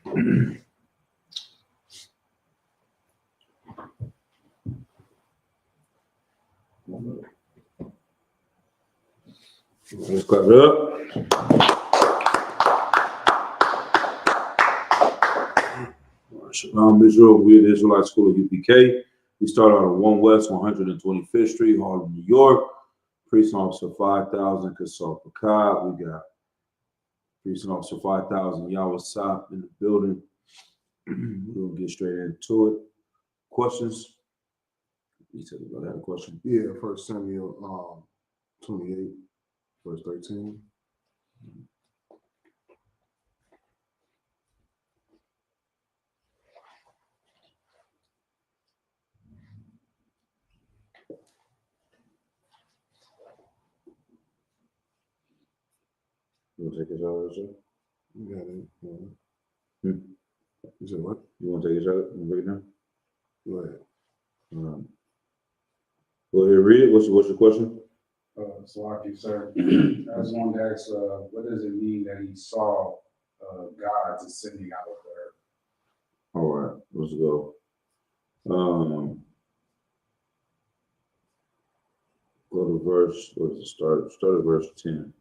Let's clap it up. Shalom, Israel. We're the Israelite School of UPK. We started on 1 West 125th Street, Harlem, New York. Precinct Officer 5000, Kasar Pakad. We got Precinct Officer 5000, Yahweh Sop in the building. We'll get straight into it. Questions? You said you had a question? Yeah, 1 Samuel 28, verse 13. You want to take a shot, sir? You got it. Hmm. You said what? You want to take a shot? You want to break it down? Go ahead. Go ahead, read it. What's your question? Salaki, sir. I just wanted to ask, what does it mean that he saw God descending out of the earth? All right, let's go. Go to verse, where's the start? Start at verse 10.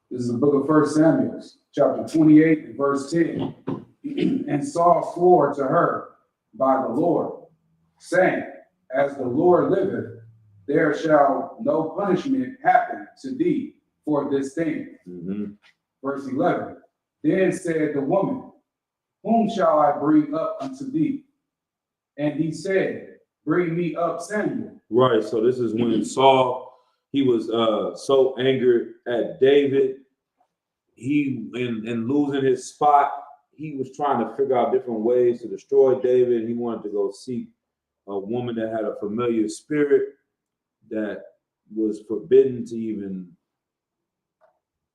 This is the book of 1 Samuel, chapter 28, verse 10. And Saul swore to her by the Lord, saying, as the Lord liveth, there shall no punishment happen to thee for this thing. Mm-hmm. Verse 11. Then said the woman, whom shall I bring up unto thee? And he said, bring me up Samuel. Right, so this is when Saul, he was so angered at David. He, in losing his spot, he was trying to figure out different ways to destroy David. He wanted to go seek a woman that had a familiar spirit that was forbidden to even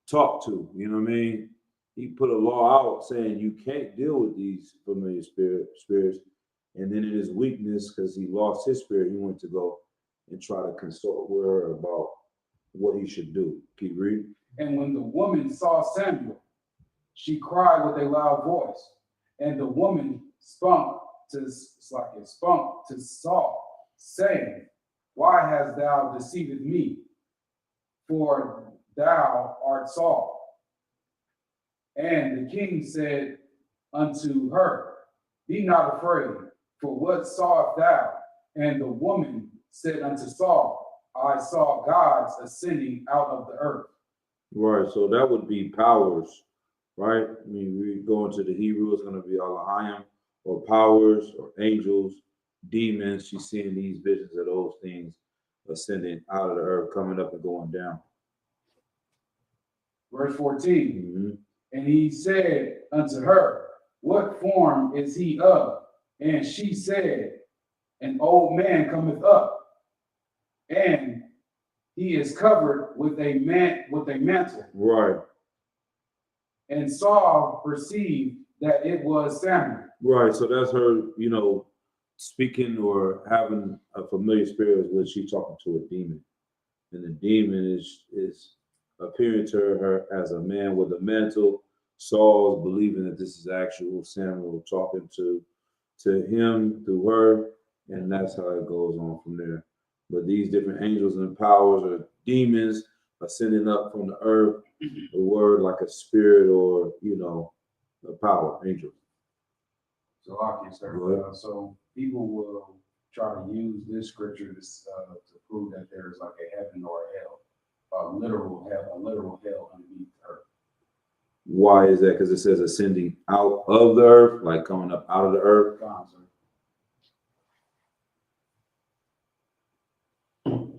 talk to. You know what I mean? He put a law out saying you can't deal with these familiar spirits. And then in his weakness, because he lost his spirit, he went to go and try to consult with her about what he should do. Keep reading. And when the woman saw Samuel, she cried with a loud voice. And the woman spunk to Saul, saying, why hast thou deceived me? For thou art Saul. And the king said unto her, be not afraid, for what sawest thou? And the woman said unto Saul, I saw gods ascending out of the earth. Right, so that would be powers, right? I mean, we go into the Hebrew, it's going to be Elohim, or powers, or angels, demons. She's seeing these visions of those things ascending out of the earth, coming up and going down. Verse 14. Mm-hmm. And he said unto her, what form is he of? And she said, an old man cometh up, and he is covered with a mantle. Right. And Saul perceived that it was Samuel. Right. So that's her, speaking or having a familiar spirit when she's talking to a demon. And the demon is appearing to her as a man with a mantle. Saul's believing that this is actual Samuel talking to him through her, and that's how it goes on from there. But these different angels and powers or demons ascending up from the earth, the word like a spirit or, a power, angel. So, so people will try to use this scripture to prove that there's like a heaven or a hell, a literal hell underneath the earth. Why is that? Because it says ascending out of the earth, like coming up out of the earth.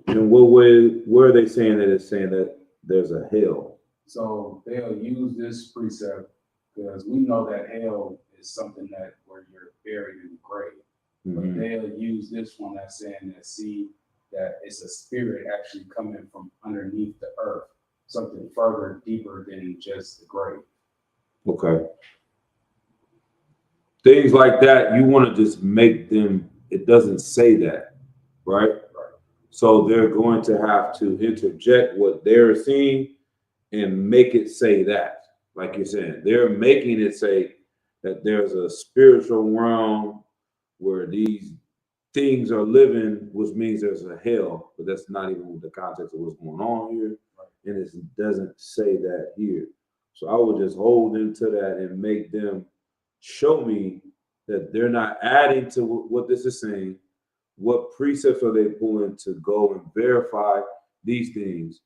In what way, where are they saying that it's saying that there's a hell? So they'll use this precept because we know that hell is something that where you're buried in the grave. Mm-hmm. But they'll use this one that's saying that it's a spirit actually coming from underneath the earth, something further, deeper than just the grave. Okay. Things like that, you want to just make them, it doesn't say that, right? So they're going to have to interject what they're seeing and make it say that. like you're saying, they're making it say that there's a spiritual realm where these things are living, which means there's a hell, but that's not even the context of what's going on here. And it doesn't say that here. So I would just hold them to that and make them show me that they're not adding to what this is saying. What precepts are they pulling to go and verify these things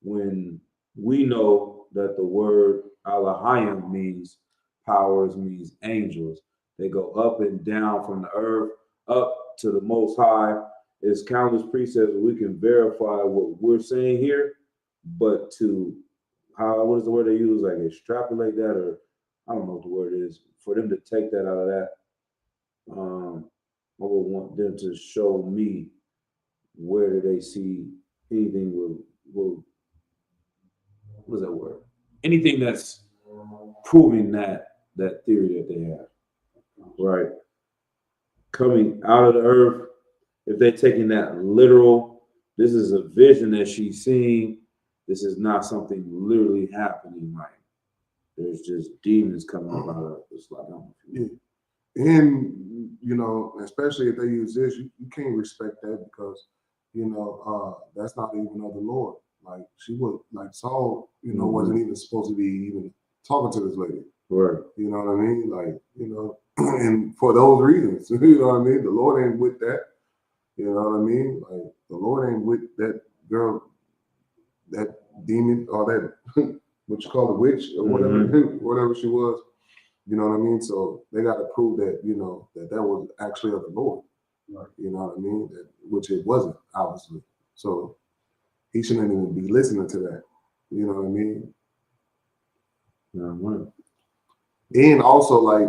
when we know that the word Alahayim means powers, means angels. They go up and down from the earth up to the Most High. There's countless precepts we can verify what we're saying here, but to what is the word they use? Like extrapolate that, or I don't know what the word is, for them to take that out of that. I would want them to show me where do they see anything with what's that word? Anything that's proving that theory that they have, right? Coming out of the earth, if they're taking that literal, this is a vision that she's seeing. This is not something literally happening. Like there's just demons coming up out of it. It's like, I don't know. And, you know, especially if they use this, you can't respect that because, you know, that's not even of the Lord. Like she would, like Saul, you know, wasn't even supposed to be even talking to this lady. Right. You know what I mean? Like, you know, and for those reasons, you know what I mean? The Lord ain't with that. You know what I mean? Like the Lord ain't with that girl, that demon, or that what you call the witch or whatever, whatever she was. You know what I mean? So they got to prove that, you know, that was actually of the Lord. Right. You know what I mean? Which it wasn't, obviously. So he shouldn't even be listening to that. You know what I mean? Right. And also, like,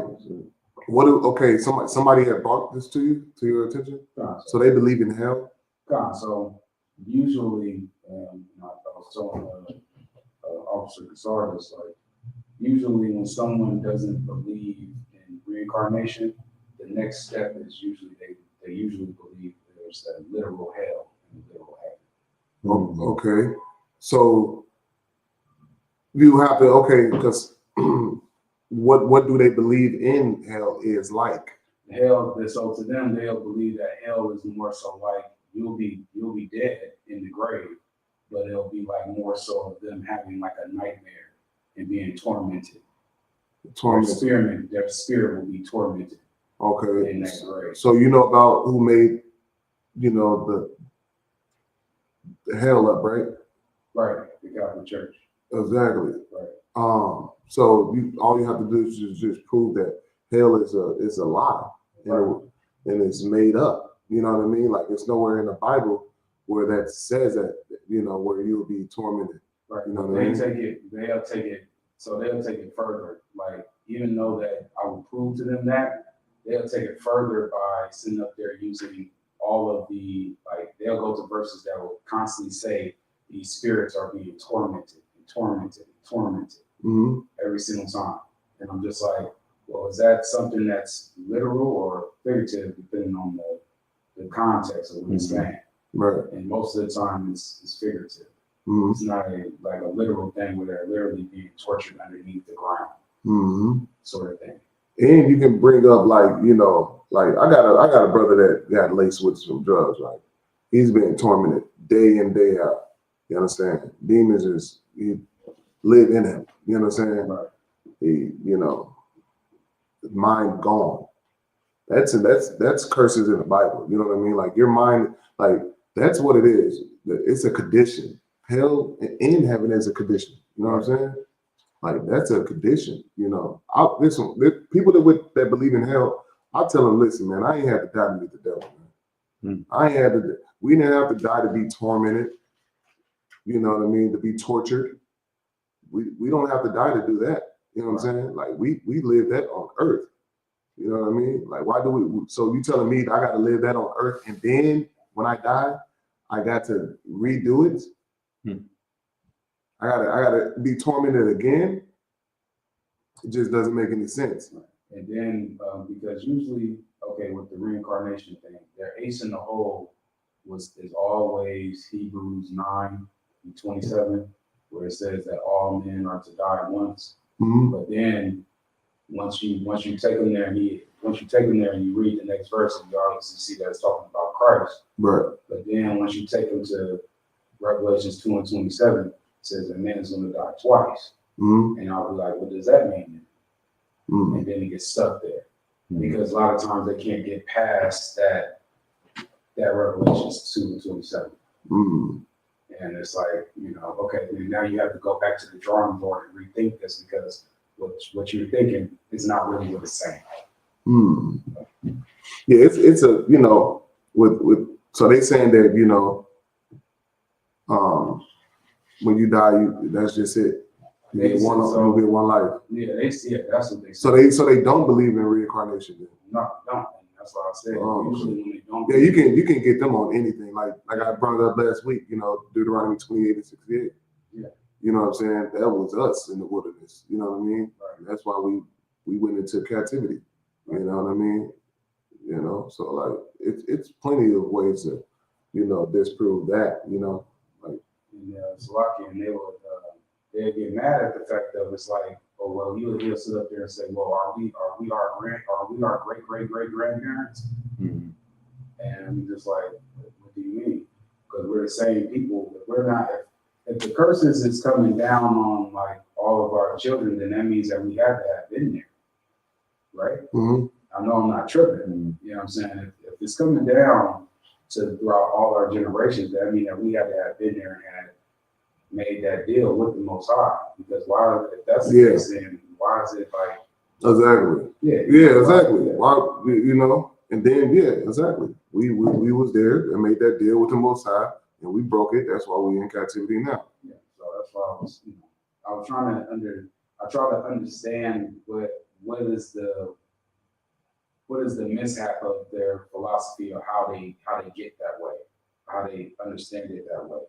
okay, somebody had brought this to your attention? So they believe in hell? So usually, I was telling Officer Casardas, like, usually when someone doesn't believe in reincarnation, the next step is usually they usually believe there's a literal hell and a literal heaven. Oh, okay. So you have to, okay, because what do they believe in hell is like? Hell, so to them, they'll believe that hell is more so like you'll be dead in the grave, but it'll be like more so of them having like a nightmare and being tormented. Their spirit will be tormented. Okay. In that grave. So you know about who made, you know, the hell up, right? Right, the Catholic Church. Exactly. Right. So all you have to do is just prove that hell is a lie, and it's made up. You know what I mean? Like it's nowhere in the Bible where that says that, you know, where you'll be tormented. Right. You know what I mean? They'll take it further. Like even though that I will prove to them that, they'll take it further by sitting up there using all of the, like they'll go to verses that will constantly say these spirits are being tormented and tormented and tormented every single time. And I'm just like, well, is that something that's literal or figurative, depending on the context of what it's saying? Right. And most of the time it's figurative. It's not a literal thing where they're literally being tortured underneath the ground, sort of thing. And you can bring up, like, you know, like I got a brother that got laced with some drugs, right? He's been tormented day in, day out. You understand? Demons he live in him. You understand? Right. He, you know, mind gone. That's curses in the Bible. You know what I mean? Like your mind, like that's what it is. It's a condition. Hell and heaven is a condition. You know what I'm saying? Like that's a condition. You know, people that believe in hell, I'll tell them, listen, man, I ain't had to die to meet the devil, man. We didn't have to die to be tormented. You know what I mean? To be tortured. We don't have to die to do that. You know what I'm saying? Like we live that on earth. You know what I mean? Like why do we? So you telling me that I got to live that on earth, and then when I die, I got to redo it? I gotta be tormented again. It just doesn't make any sense. And then because usually, okay, with the reincarnation thing, their ace in the hole is always Hebrews 9:27, where it says that all men are to die once. Mhm. But then once you take them there and you read the next verse, and you obviously see that it's talking about Christ. Right. But then once you take them to Revelations 2:27, it says a man is going to die twice. Mhm. And I'll be like, what does that mean? Mhm. And then it gets stuck there Mhm. because a lot of times they can't get past that Revelations 2:27. Mhm. And it's like, okay, then now you have to go back to the drawing board and rethink this because what you're thinking is not really what it's saying. Mhm. Yeah, it's a with so they saying that when you die, that's just it. You They get say one, so. you get one life. Yeah, they see it. That's what they say. So they don't believe in reincarnation. Then. No, don't. That's why I said usually when they don't. Yeah, you can get them on anything. Like I brought up last week. Deuteronomy 28 and 68. Yeah. You know what I'm saying? That was us in the wilderness. You know what I mean? Right. That's why we went into captivity. You know what I mean? So like it's plenty of ways to disprove that. Like Slovakia, and they'd get mad at the fact of it's like, oh well, he'll sit up there and say, well, are we our great grandparents? Mhm. And I'm just like, what do you mean? Because we're the same people. But we're not. If the curses is coming down on like all of our children, then that means that we had to have been there, right? mhm. I know I'm not tripping. You know what I'm saying? If it's coming down to throughout all our generations, that means that we had to have been there and had made that deal with the Most High. Because if that's the case, then why is it like? Exactly. Yeah, exactly. Yeah. Why, and then exactly. We was there and made that deal with the Most High, and we broke it. That's why we're in captivity now. Yeah. So that's why I was trying to understand what is the mishap of their philosophy or how they get that way, how they understand it that way.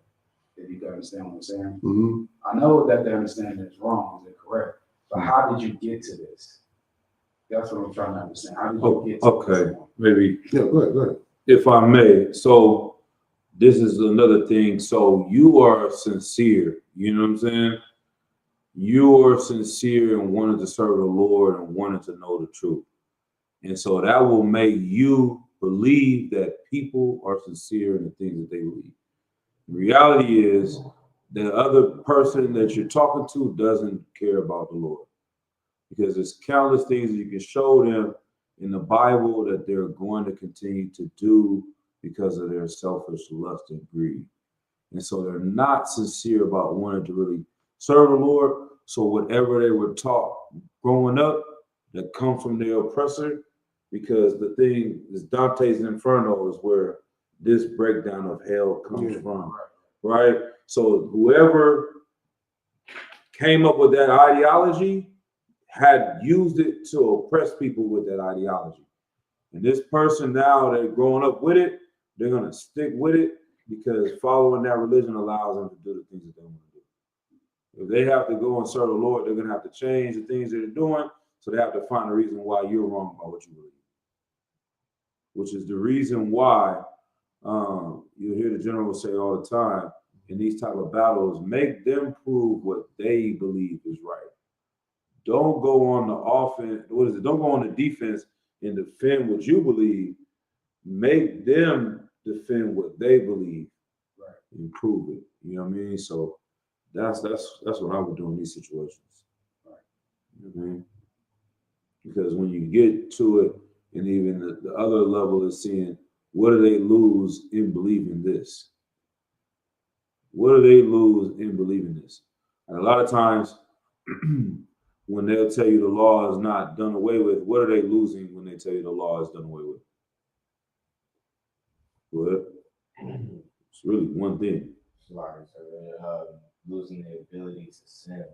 If you can understand what I'm saying. Mm-hmm. I know that the understanding is wrong, is incorrect, but how did you get to this? That's what I'm trying to understand. How did you get to this point? Maybe. Yeah, go ahead. If I may. So this is another thing. So you are sincere. You know what I'm saying? You are sincere and wanted to serve the Lord and wanted to know the truth. And so that will make you believe that people are sincere in the things that they believe. The reality is the other person that you're talking to doesn't care about the Lord. Because there's countless things that you can show them in the Bible that they're going to continue to do because of their selfish lust and greed. And so they're not sincere about wanting to really serve the Lord. So whatever they were taught growing up that comes from their oppressor, because the thing is Dante's Inferno is where this breakdown of hell comes from, right? So whoever came up with that ideology had used it to oppress people with that ideology. And this person now, they're growing up with it, they're going to stick with it because following that religion allows them to do the things that they want to do. If they have to go and serve the Lord, they're going to have to change the things that they're doing. So they have to find a reason why you're wrong about what you believe, which is the reason why you hear the general say all the time in these type of battles, make them prove what they believe is right. Don't go on the offense. Don't go on the defense and defend what you believe. Make them defend what they believe, right? And prove it. You know what I mean? So that's what I would do in these situations, right? You know what I mean? Because when you get to it, and even the other level is seeing what do they lose in believing this? What do they lose in believing this? And a lot of times, when they'll tell you the law is not done away with, what are they losing when they tell you the law is done away with? Well, it's really one thing. Right, so they're losing the ability to sin,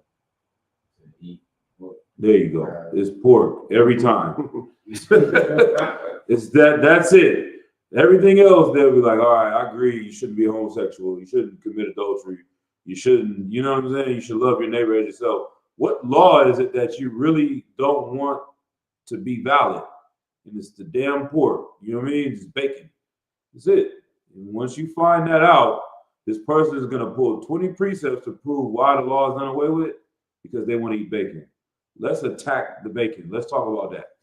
to eat. There you go. It's pork every time. It's that's it. Everything else, they'll be like, all right, I agree. You shouldn't be homosexual. You shouldn't commit adultery. You shouldn't, you know what I'm saying? You should love your neighbor as yourself. What law is it that you really don't want to be valid? And it's the damn pork. You know what I mean? It's bacon. That's it. And once you find that out, this person is going to pull 20 precepts to prove why the law is done away with because they want to eat bacon. let's attack the bacon. Let's talk about that.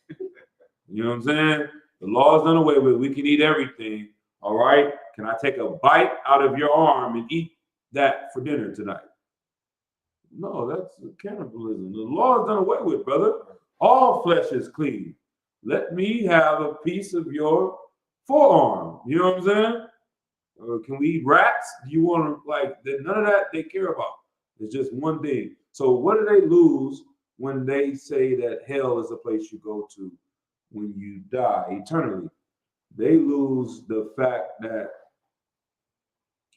You know what I'm saying? The law is done away with. We can eat everything. All right. Can I take a bite out of your arm and eat that for dinner tonight? No, that's cannibalism. The law is done away with, brother. All flesh is clean. Let me have a piece of your forearm. You know what I'm saying? Can we eat rats? Do you want to, like, none of that they care about. It's just one thing. So what do they lose when they say that hell is a place you go to when you die eternally? They lose the fact that,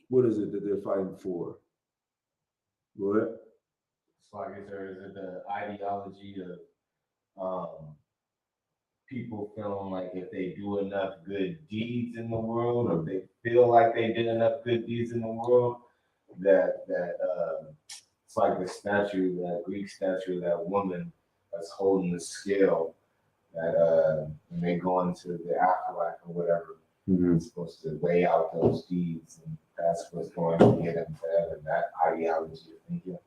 what is it that they're fighting for? What? So I guess there is the ideology of people feeling like if they do enough good deeds in the world, or if they feel like they did enough good deeds in the world, that it's like the statue, that Greek statue, that woman that's holding the scale, that when they go into the afterlife or whatever, it's supposed to weigh out those deeds, and that's what's going to get them to heaven. That ideology of thinking.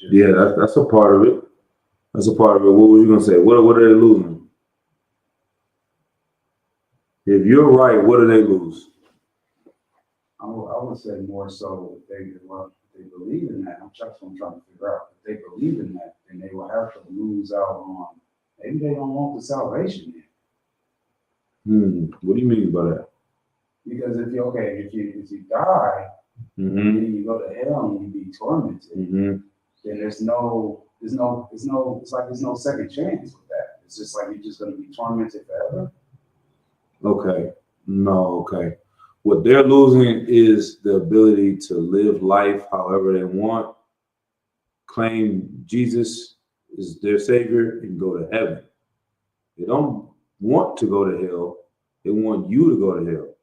Yeah, that's a part of it. That's a part of it. What were you gonna say? What are they losing? If you're right, what do they lose? I would say more so if they believe in that. That's what I'm trying to figure out. If they believe in that, then they will have to lose out on, maybe they don't want the salvation yet. What do you mean by that? Because if you die, and you go to hell and you be tormented, then there's no second chance with that. It's just like you're just gonna be tormented forever. Okay. No, okay. What they're losing is the ability to live life however they want, claim Jesus is their savior, and go to heaven. They don't want to go to hell. They want you to go to hell.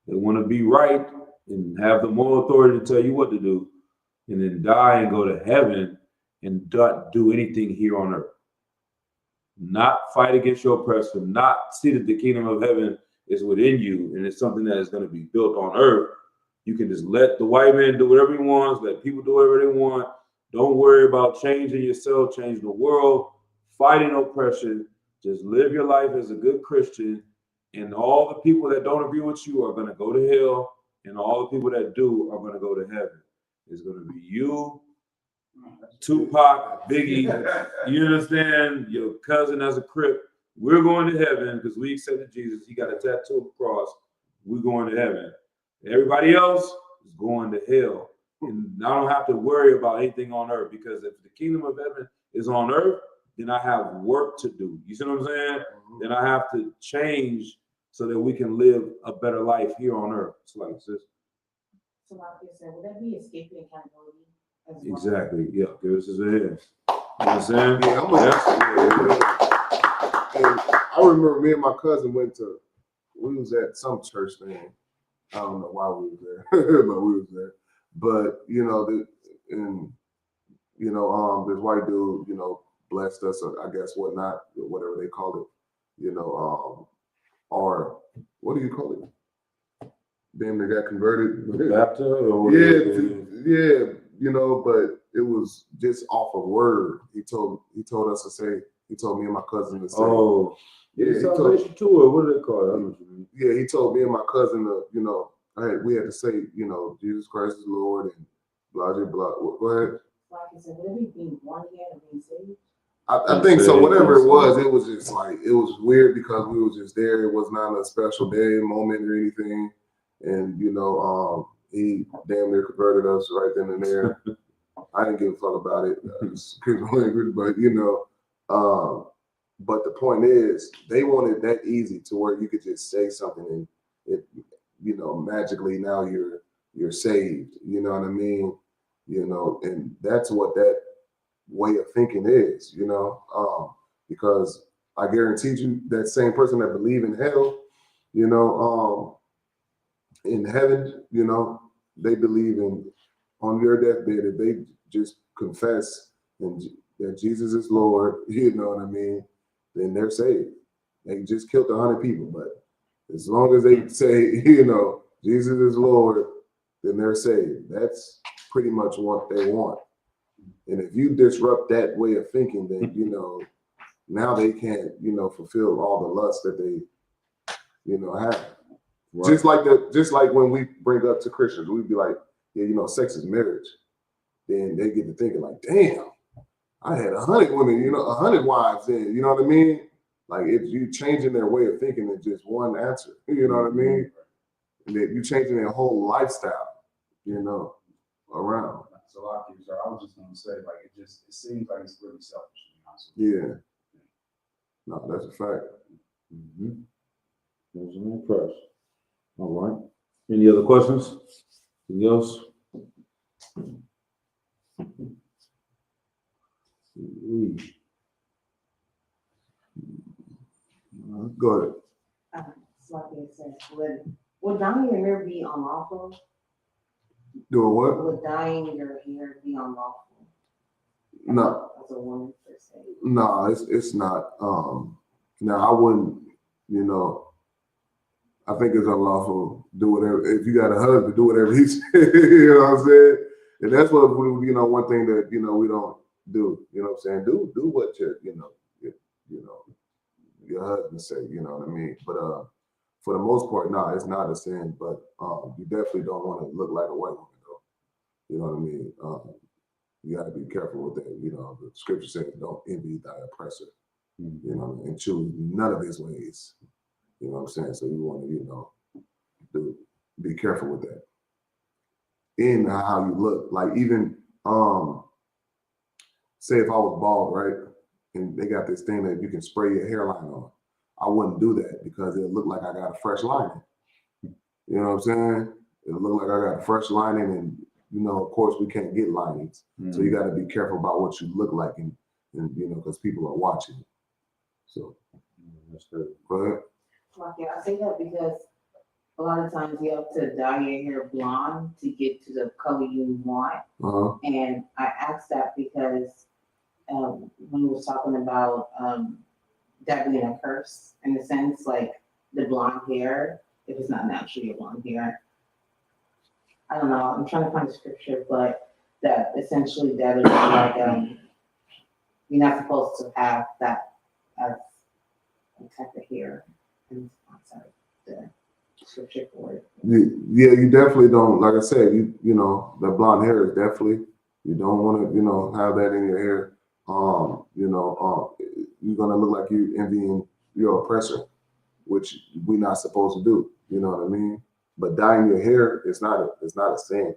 They want to be right and have the moral authority to tell you what to do, and then die and go to heaven and not do anything here on earth. Not fight against your oppressor, not see that the kingdom of heaven is within you and it's something that is going to be built on earth. You can just let the white man do whatever he wants, let people do whatever they want. Don't worry about changing yourself, changing the world, fighting oppression. Just live your life as a good Christian, and all the people that don't agree with you are going to go to hell, and all the people that do are going to go to heaven. It's going to be you, Tupac, Biggie, you understand, your cousin as a Crip. We're going to heaven because we accepted Jesus. He got a tattoo of the cross. We're going to heaven. Everybody else is going to hell. And I don't have to worry about anything on earth, because if the kingdom of heaven is on earth, then I have work to do. You see what I'm saying? Then I have to change so that we can live a better life here on earth. It's like this. So like you said, would that be escaping accountability as well? Exactly. Yeah. Give us his hands. You know what I'm saying? Yeah, and I remember me and my cousin we was at some church thing. I don't know why we was there, but we was there. But this white dude, blessed us, or I guess whatever they call it, or what do you call it? Damn, they got converted. Baptist or but it was just off a word. He told us to say. He told me and my cousin to say. Oh, yeah. Salvation tour. What do they call it? I know what you mean. Yeah, he told me and my cousin to, we had to say, Jesus Christ is Lord and blah blah blah. Go ahead. Like you said, would it be being born again and being saved? I think so. Whatever it was just like, it was weird because we were just there. It was not a special day, moment, or anything. And he damn near converted us right then and there. I didn't give a fuck about it, but the point is, they wanted that easy to where you could just say something and it, magically now you're saved. You know what I mean? And that's what that way of thinking is. Because I guarantee you that same person that believe in hell, in heaven, they believe in on your deathbed, if they just confess that Jesus is Lord, you know what I mean, then they're saved. They just killed 100 people, but as long as they say, Jesus is Lord, then they're saved. That's pretty much what they want. And if you disrupt that way of thinking, then, now they can't, fulfill all the lust that they, have. Right. Just like when we bring up to Christians, we'd be like, yeah, sex is marriage. Then they get to thinking like, damn, I had 100 women, 100 wives. Then you know what I mean? Like if you changing their way of thinking in just one answer, you know what I mean? And that you changing their whole lifestyle, around. So I was just gonna say, like, it seems like it's really selfish, to be honest with you. Yeah. No, that's a fact. Mm-hmm. Wasn't impressed. All right. Any other questions? Anything else? Go ahead. So like I said, would dyeing your hair be unlawful? Doing what? Would dyeing your hair be unlawful? No. As a woman per se. No, it's not. No, I wouldn't, I think it's unlawful. Do whatever. If you got a husband, do whatever he says. You know what I'm saying? And that's what one thing that we don't do. You know what I'm saying? Do what your husband say. You know what I mean? But for the most part, no, it's not a sin. But you definitely don't want to look like a white woman, though. You know what I mean? You got to be careful with that. The scripture says, "Don't envy thy oppressor." And choose none of his ways. You know what I'm saying? So you want to, be careful with that. In how you look, like even say if I was bald, right, and they got this thing that you can spray your hairline on, I wouldn't do that because it'll look like I got a fresh lining. You know what I'm saying? It'll look like I got a fresh lining, and of course we can't get linings, so you got to be careful about what you look like, and because people are watching. So That's good. Go ahead. Okay, I say that because a lot of times you have to dye your hair blonde to get to the color you want. Uh-huh. And I asked that because when we was talking about that being a curse, in a sense, like the blonde hair, if it's not naturally a blonde hair. I don't know, I'm trying to find the scripture, but that essentially that is like you're not supposed to have that as a type of hair. And I'm sorry, the scripture for it. Yeah, you definitely don't. Like I said, the blonde hair is definitely, you don't want to, have that in your hair. You're gonna look like you envying your oppressor, which we're not supposed to do. You know what I mean? But dyeing your hair is not a sin.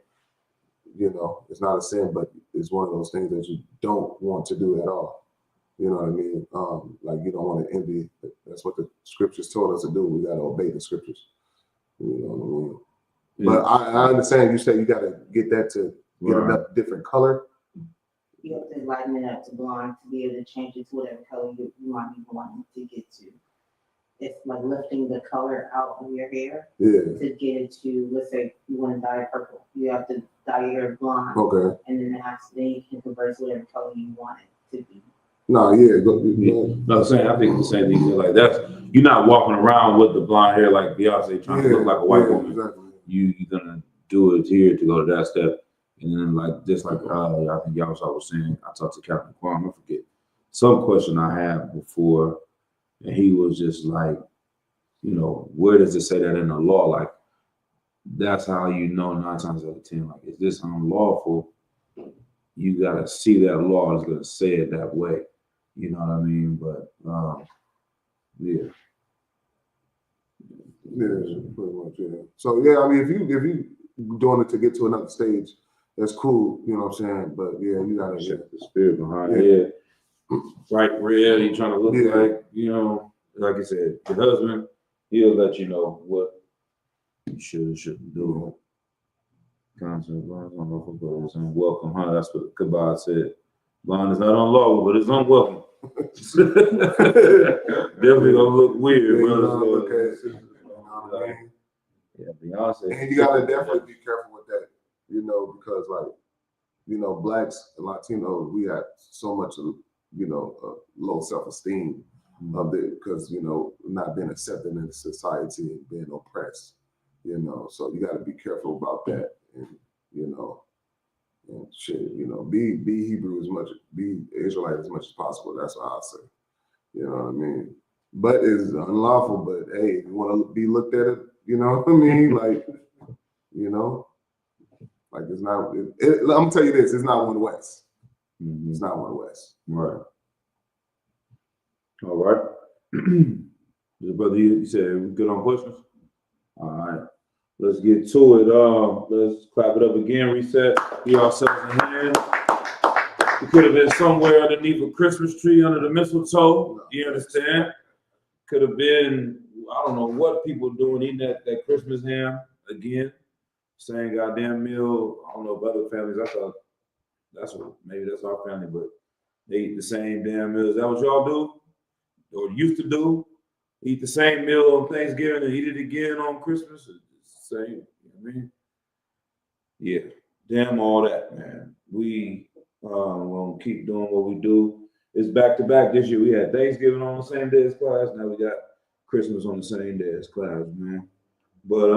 It's not a sin, but it's one of those things that you don't want to do at all. You know what I mean? Like you don't want to envy. That's what the scriptures told us to do. We got to obey the scriptures. You know what I mean? Yeah. But I understand you say you got to get that to get a different color. You have to lighten it up to blonde to be able to change it to whatever color you might be wanting to get to. It's like lifting the color out of your hair to get it to, let's say you want to dye it purple. You have to dye your hair blonde. Okay. And then then you can convert to whatever color you want it to be. No, yeah. No, I'm saying I think the same thing. Like that's you're not walking around with the blonde hair like Beyonce trying to look like a white woman. Exactly. You're gonna do it here to go to that step, and then like just like I think y'all was saying. I talked to Captain Kwame. I forget some question I had before, and he was just like, where does it say that in the law? Like that's how 9 times out of 10. Like is this unlawful? You gotta see that law is gonna say it that way. You know what I mean? But yeah. Yeah, pretty much, yeah. So yeah, I mean if you doing it to get to another stage, that's cool, you know what I'm saying? But yeah, you gotta Check the spirit behind it. Right, red, you trying to look like, like I said, your husband, he'll let you know what you should and shouldn't do. Concept, blonde is unlawful, but it's unwelcome, huh? That's what Kabad said. Blonde is not unlawful, but it's unwelcome. Definitely gonna look weird, brother. Yeah, Beyonce. And you gotta definitely be careful with that, because like, blacks and Latinos, we have so much low self-esteem of it because not being accepted in society and being oppressed. So you got to be careful about that, and And shit, you know, be Hebrew as much, be Israelite as much as possible. That's what I'll say. You know what I mean? But it's unlawful. But hey, you want to be looked at it, you know what I mean? Like, you know, like it's not. I'm gonna tell you this: it's not one West. Mhm. It's not one West. Right. All right. Brother, you said we good on questions? All right. Let's get to it. Let's clap it up again, reset, give ourselves a hand. We could have been somewhere underneath a Christmas tree under the mistletoe. You understand? Could have been, I don't know what people doing, eating that Christmas ham again. Same goddamn meal. I don't know about other families. I thought maybe that's our family, but they eat the same damn meal. Is that what y'all do? Or used to do? Eat the same meal on Thanksgiving and eat it again on Christmas? It's the same, you know what I mean? Yeah, damn all that, man. We gonna keep doing what we do. It's back to back this year. We had Thanksgiving on the same day as class. Now we got Christmas on the same day as class, man. But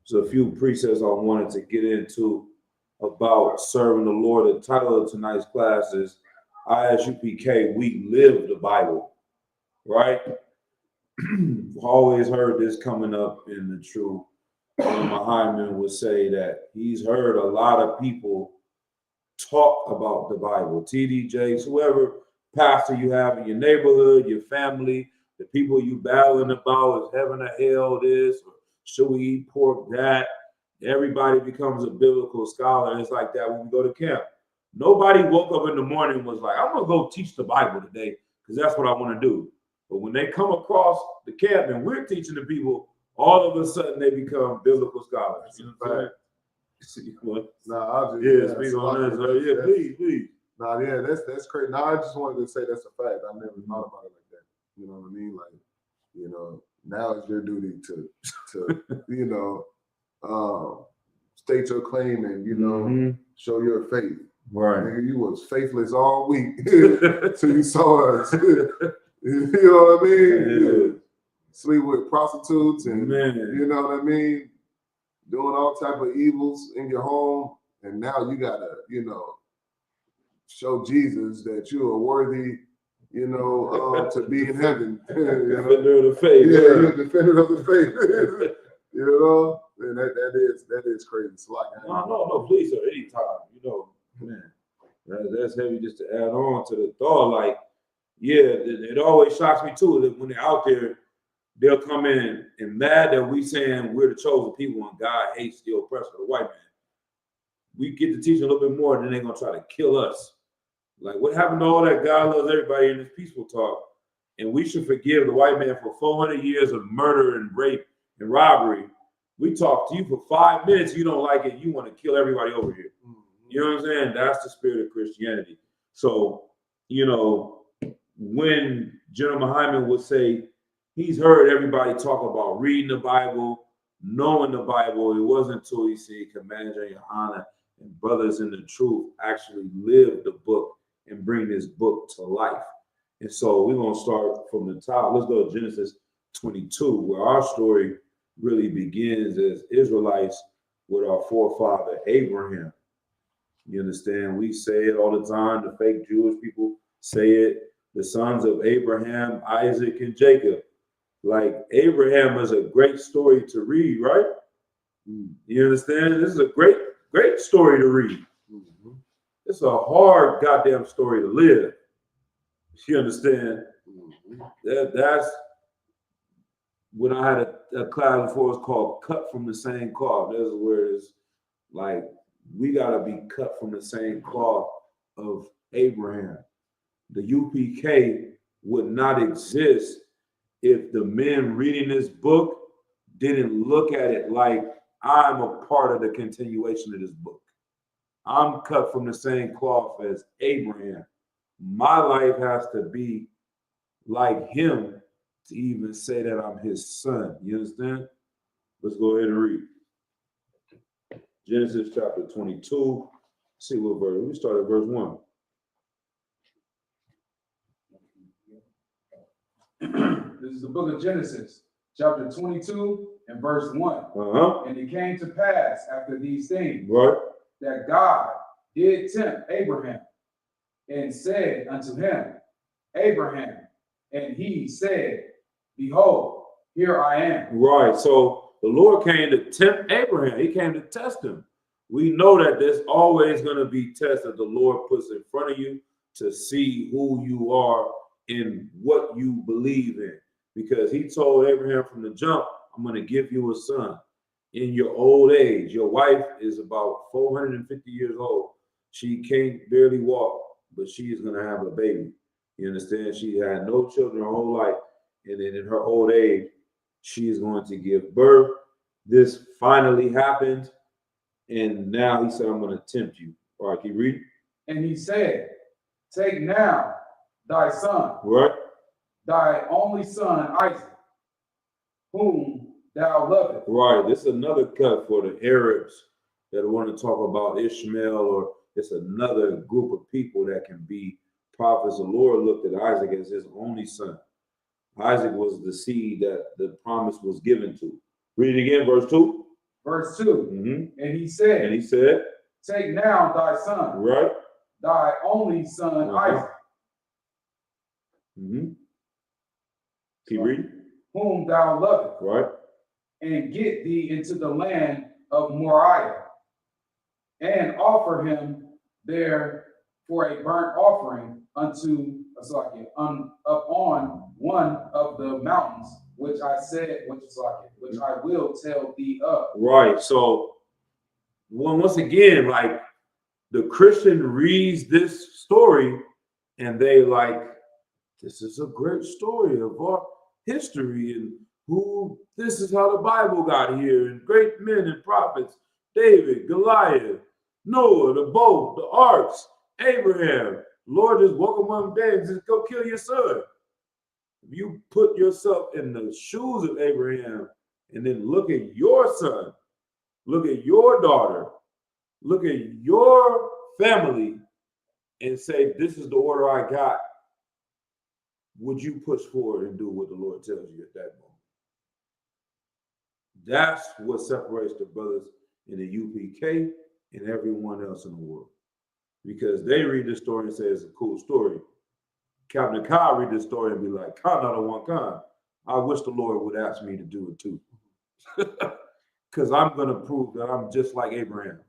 there's a few precepts I wanted to get into about serving the Lord. The title of tonight's class is Isupk, We Live the Bible, right? Always heard this coming up in the truth. Muhammad would say that he's heard a lot of people talk about the Bible. TDJs, whoever pastor you have in your neighborhood, your family, the people you battling about, is heaven or hell this, or should we eat pork that? Everybody becomes a biblical scholar, and it's like that when we go to camp. Nobody woke up in the morning and was like, I'm gonna go teach the Bible today because that's what I want to do. But when they come across the camp and we're teaching the people, all of a sudden they become biblical scholars. You know what I'm saying? Nah, I Yes, just we gonna answer. Please. Nah, yeah, that's crazy. Nah, I just wanted to say that's a fact. I never thought about it like that. You know what I mean? Like, you know, now it's your duty to you know, state your claim and you know show your faith. Right. Nigga, you was faithless all week till you saw us. You know what I mean? Yeah. Sleep with prostitutes and Man. you know what I mean? Doing all type of evils in your home, and now you gotta, you know, show Jesus that you are worthy, you know, to be in heaven. You know? Defender of the faith. Yeah, you're a defender of the faith. You know, and that is crazy. It's like No, please, sir. Anytime, you know, man, that's heavy just to add on to the thought. Like, yeah, it always shocks me too that when they're out there, they'll come in and mad that we saying we're the chosen people and God hates the oppressor, the white man. We get to teach a little bit more, and then they're gonna try to kill us. Like, what happened to all that God loves everybody in this peaceful talk? And we should forgive the white man for 400 years of murder and rape and robbery. We talk to you for 5 minutes, you don't like it, you want to kill everybody over here. You know what I'm saying? That's the spirit of Christianity. So, you know, when General Muhammad would say he's heard everybody talk about reading the Bible, knowing the Bible, it wasn't until he said Commander Yohana and brothers in the truth actually live the book and bring this book to life. And so we're going to start from the top. Let's go to Genesis 22, where our story really begins as Israelites with our forefather Abraham. You understand? We say it all the time. The fake Jewish people say it. The sons of Abraham, Isaac, and Jacob. Like, Abraham is a great story to read, right? You understand? This is a great story to read. It's a hard goddamn story to live. You understand? That's when I had a class before, it's called Cut from the Same Cloth. That's where it's like, we got to be cut from the same cloth of Abraham. The UPK would not exist if the men reading this book didn't look at it like I'm a part of the continuation of this book. I'm cut from the same cloth as Abraham. My life has to be like him to even say that I'm his son. You understand? Let's go ahead and read. Genesis chapter 22. Let's see what verse. We start at verse 1. This is the book of Genesis, chapter 22 and verse 1. Uh-huh. And it came to pass after these things Right. that God did tempt Abraham and said unto him, Abraham, and he said, Behold, here I am. Right. So the Lord came to tempt Abraham. He came to test him. We know that there's always going to be tests that the Lord puts in front of you to see who you are in what you believe in. Because he told Abraham from the jump, I'm going to give you a son in your old age. Your wife is about 450 years old. She can't barely walk, but she is going to have a baby. You understand? She had no children her whole life. And then in her old age, she is going to give birth. This finally happened. And now he said, I'm going to tempt you. All right, keep reading. And he said, Take now thy son, Right. thy only son Isaac, whom thou lovest. Right. This is another cut for the Arabs that want to talk about Ishmael, or it's another group of people that can be prophets. The Lord looked at Isaac as his only son. Isaac was the seed that the promise was given to. Read it again, verse 2. Verse 2. Mm-hmm. And he said, Take now thy son, right, thy only son Isaac, mm-hmm. Keep reading. whom thou lovest, Right, and get thee into the land of Moriah, and offer him there for a burnt offering upon one of the mountains which I will tell thee of. Right. So, once again, like the Christian reads this story and they like, this is a great story of our history and this is how the Bible got here, and great men and prophets, David, Goliath, Noah, the boat, the arks, Abraham. Lord just woke him one day and just go kill your son. If you put yourself in the shoes of Abraham and then look at your son, look at your daughter, look at your family and say, this is the order I got, would you push forward and do what the Lord tells you at that moment? That's what separates the brothers in the UPK and everyone else in the world. Because they read the story and say it's a cool story. Captain Kyle read this story and be like, Kyle not a one kind. I wish the Lord would ask me to do it too. Because I'm going to prove that I'm just like Abraham.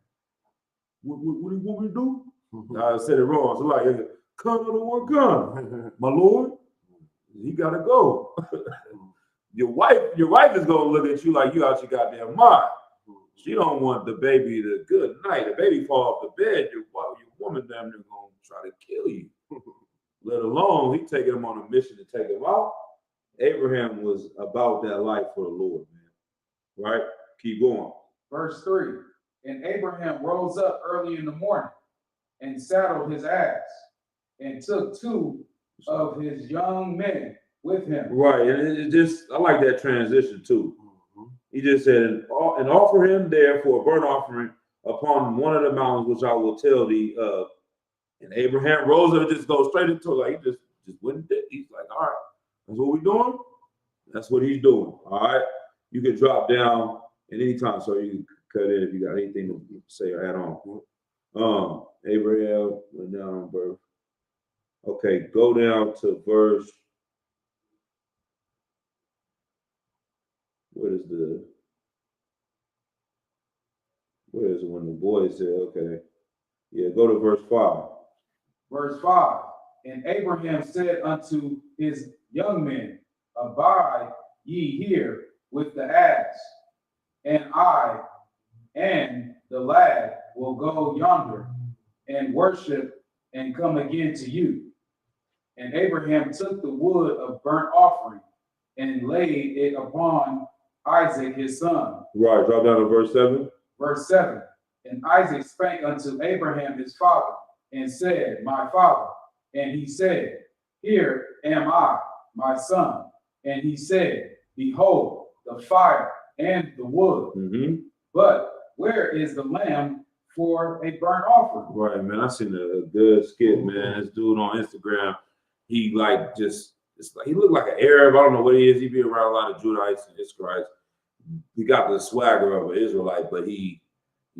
What do you want me to do? I said it wrong. So like, Kyle not a one kind. My Lord, he got to go. Your wife is going to look at you like you out your goddamn mind. She don't want the baby to good night. The baby fall off the bed, your woman damn near going to try to kill you. Let alone he taking him on a mission to take him out. Abraham was about that life for the Lord, man. Right? Keep going. Verse 3. And Abraham rose up early in the morning and saddled his ass and took 2 of his young men with him. Right. And it just, I like that transition too. He just said, and offer him there for a burnt offering upon one of the mountains, which I will tell thee of. And Abraham rose up and just goes straight into it. Like he just went there. He's like, all right, that's what we're doing. That's what he's doing. All right. You can drop down at any time, so you can cut in if you got anything to say or add on. Abraham went down on birth. Okay, go down to verse. Where is it when the boy said, okay. Yeah, go to verse 5. Verse 5. And Abraham said unto his young men, Abide ye here with the ass, and I and the lad will go yonder and worship and come again to you. And Abraham took the wood of burnt offering and laid it upon Isaac his son. Right, drop down to verse 7. Verse 7. And Isaac spake unto Abraham his father, and said, My father. And he said, Here am I, my son. And he said, Behold, the fire and the wood. Mm-hmm. But where is the lamb for a burnt offering? Right, man. I seen a good skit, man. This dude on Instagram, he like just, it's like he looked like an Arab. I don't know what he is. He be around a lot of Judahites and Israelites. He got the swagger of an Israelite, but he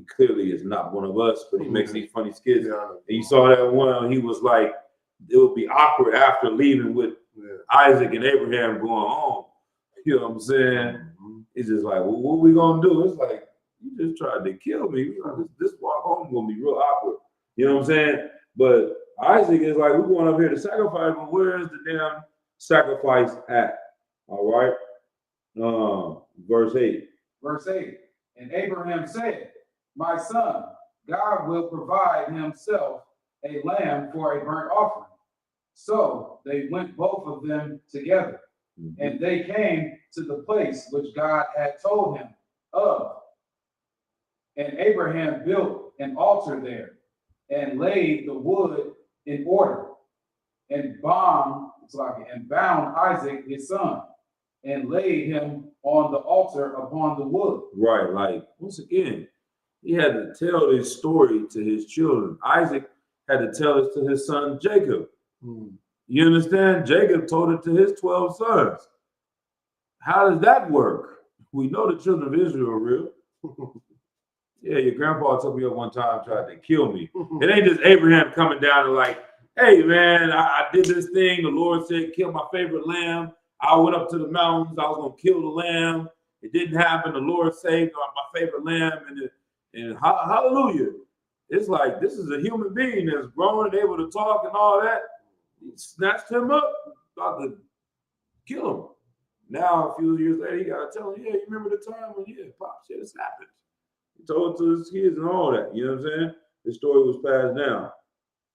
he clearly is not one of us, but he makes these funny skits. Yeah. And you saw that one, he was like, it would be awkward after leaving with Isaac and Abraham going home. You know what I'm saying? Mhm. It's just like, well, what we gonna do? It's like, you just tried to kill me. This walk home gonna be real awkward. You know what I'm saying? But Isaac is like, we're going up here to sacrifice, but where is the damn sacrifice at? All right. Verse 8. Verse 8, and Abraham said, my son, God will provide himself a lamb for a burnt offering. So they went both of them together, and they came to the place which God had told him of. And Abraham built an altar there and laid the wood in order and bound Isaac his son and laid him on the altar upon the wood. Right. Like, once again, he had to tell this story to his children. Isaac had to tell it to his son Jacob. You understand? Jacob told it to his 12 sons. How does that work? We know the children of Israel are real. Yeah, your grandpa took me up one time, tried to kill me. It ain't just Abraham coming down and like, hey man, I did this thing. The Lord said, kill my favorite lamb. I went up to the mountains. I was gonna kill the lamb. It didn't happen. The Lord saved my favorite lamb, and hallelujah. It's like this is a human being that's grown and able to talk and all that. He snatched him up, about to kill him. Now, a few years later, he got to tell him, yeah, you remember the time when, yeah, Pops, yeah, this happened. He told it to his kids and all that. You know what I'm saying? The story was passed down.